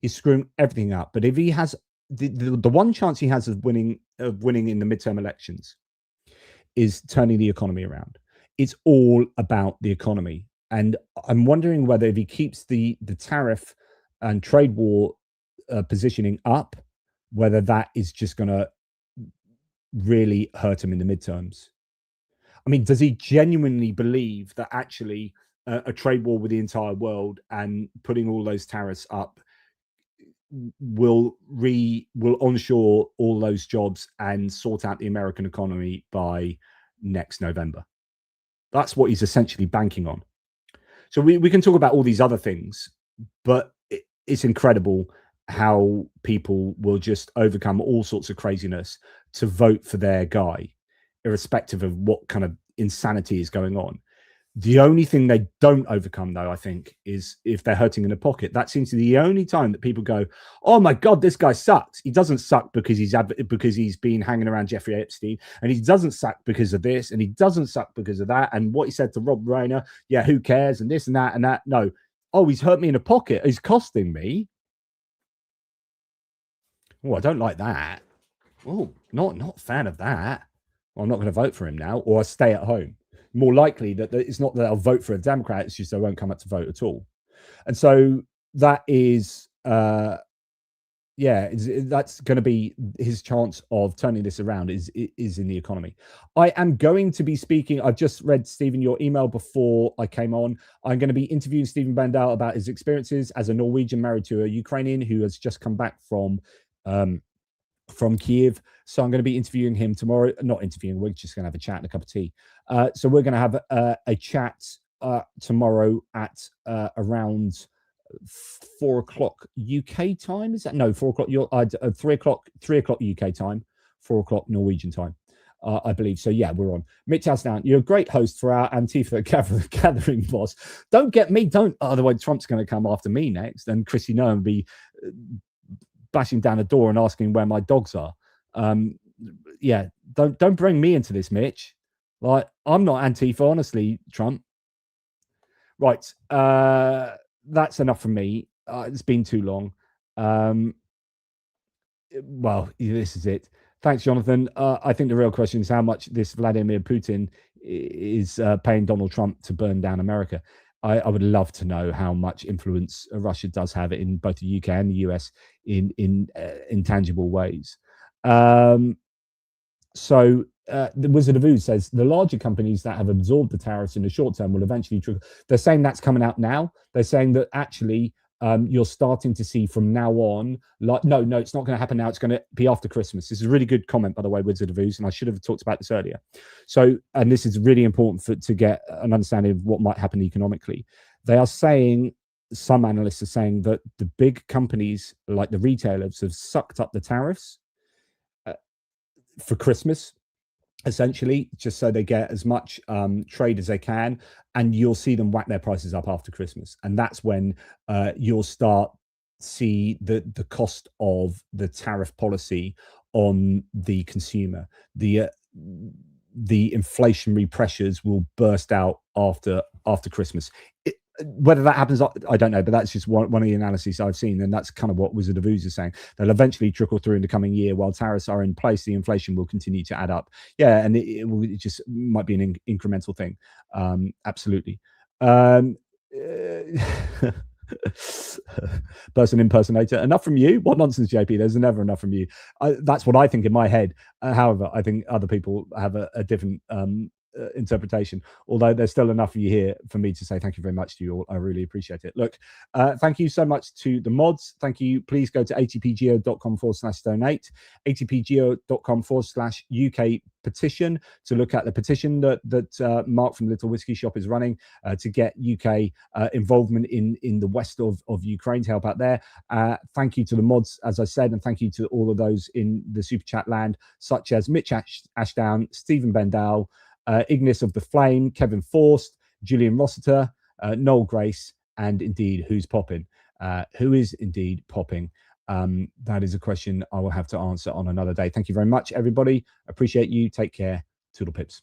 He's screwing everything up. But if he has the one chance he has of winning in the midterm elections is turning the economy around. It's all about the economy. And I'm wondering whether if he keeps the tariff and trade war positioning up, whether that is just going to really hurt him in the midterms. I mean, does he genuinely believe that actually a trade war with the entire world and putting all those tariffs up will onshore all those jobs and sort out the American economy by next November? That's what he's essentially banking on. So we can talk about all these other things, but it's incredible how people will just overcome all sorts of craziness to vote for their guy, irrespective of what kind of insanity is going on. The only thing they don't overcome, though, I think, is if they're hurting in the pocket. That seems to be the only time that people go, "Oh my God, this guy sucks." He doesn't suck because he's been hanging around Jeffrey Epstein, and he doesn't suck because of this, and he doesn't suck because of that, and what he said to Rob Reiner. Yeah, who cares? And this and that and that. No, oh, he's hurt me in the pocket. He's costing me. Oh, I don't like that. Oh, not a fan of that. Well, I'm not going to vote for him now, or I stay at home. More likely that it's not that I'll vote for a Democrat, it's just I won't come up to vote at all. And so that is, that's going to be his chance of turning this around is in the economy. I am going to be speaking. I've just read, Stephen, your email before I came on. I'm going to be interviewing Stephen Bandel about his experiences as a Norwegian married to a Ukrainian who has just come back from Kiev. So I'm going to be interviewing him tomorrow. Not interviewing, we're just going to have a chat and a cup of tea. So we're going to have a chat tomorrow at around 4 o'clock UK time. Is that no 4 o'clock? 3 o'clock UK time, 4 o'clock Norwegian time, I believe. So yeah, we're on. Mitch Asdown, you're a great host for our Antifa gathering, boss. Don't get me. Otherwise, Trump's going to come after me next, and Chrissy Noem will be bashing down the door and asking where my dogs are. Yeah, don't bring me into this, Mitch. Like, I'm not Antifa, honestly, Trump. Right, that's enough from me. It's been too long. Well, this is it. Thanks, Jonathan. I think the real question is how much this Vladimir Putin is paying Donald Trump to burn down America. I would love to know how much influence Russia does have in both the UK and the US in intangible ways. So the Wizard of Oz says the larger companies that have absorbed the tariffs in the short term will eventually trickle. They're saying that's coming out now. They're saying that actually you're starting to see from now on, like, no, it's not going to happen now. It's going to be after Christmas. This is a really good comment, by the way, Wizard of Oz, and I should have talked about this earlier. So, and this is really important to get an understanding of what might happen economically. They are saying, some analysts are saying that the big companies, like the retailers, have sucked up the tariffs for Christmas, essentially, just so they get as much trade as they can, and you'll see them whack their prices up after Christmas, and that's when you'll start see the cost of the tariff policy on the consumer. The inflationary pressures will burst out after Christmas. Whether that happens, I don't know, but that's just one of the analyses I've seen, and that's kind of what Wizard of Oz is saying. They'll eventually trickle through in the coming year. While tariffs are in place, the inflation will continue to add up. Yeah, and it just might be an incremental thing. Absolutely. Person impersonator, enough from you? What nonsense, JP? There's never enough from you. That's what I think in my head. However, I think other people have a different interpretation, although there's still enough of you here for me to say thank you very much to you all. I really appreciate it. Look, thank you so much to the mods. Thank you. Please go to atpgeo.com/donate, atpgeo.com/UK petition to look at the petition that Mark from Little Whiskey Shop is running to get UK involvement in the west of Ukraine, to help out there. Thank you to the mods, as I said, and thank you to all of those in the super chat land, such as Mitch Ashdown, Stephen Bendal, Ignis of the Flame, Kevin Forst, Julian Rossiter, Noel Grace, and indeed, who's popping? Who is indeed popping? That is a question I will have to answer on another day. Thank you very much, everybody. Appreciate you. Take care. Toodle pips.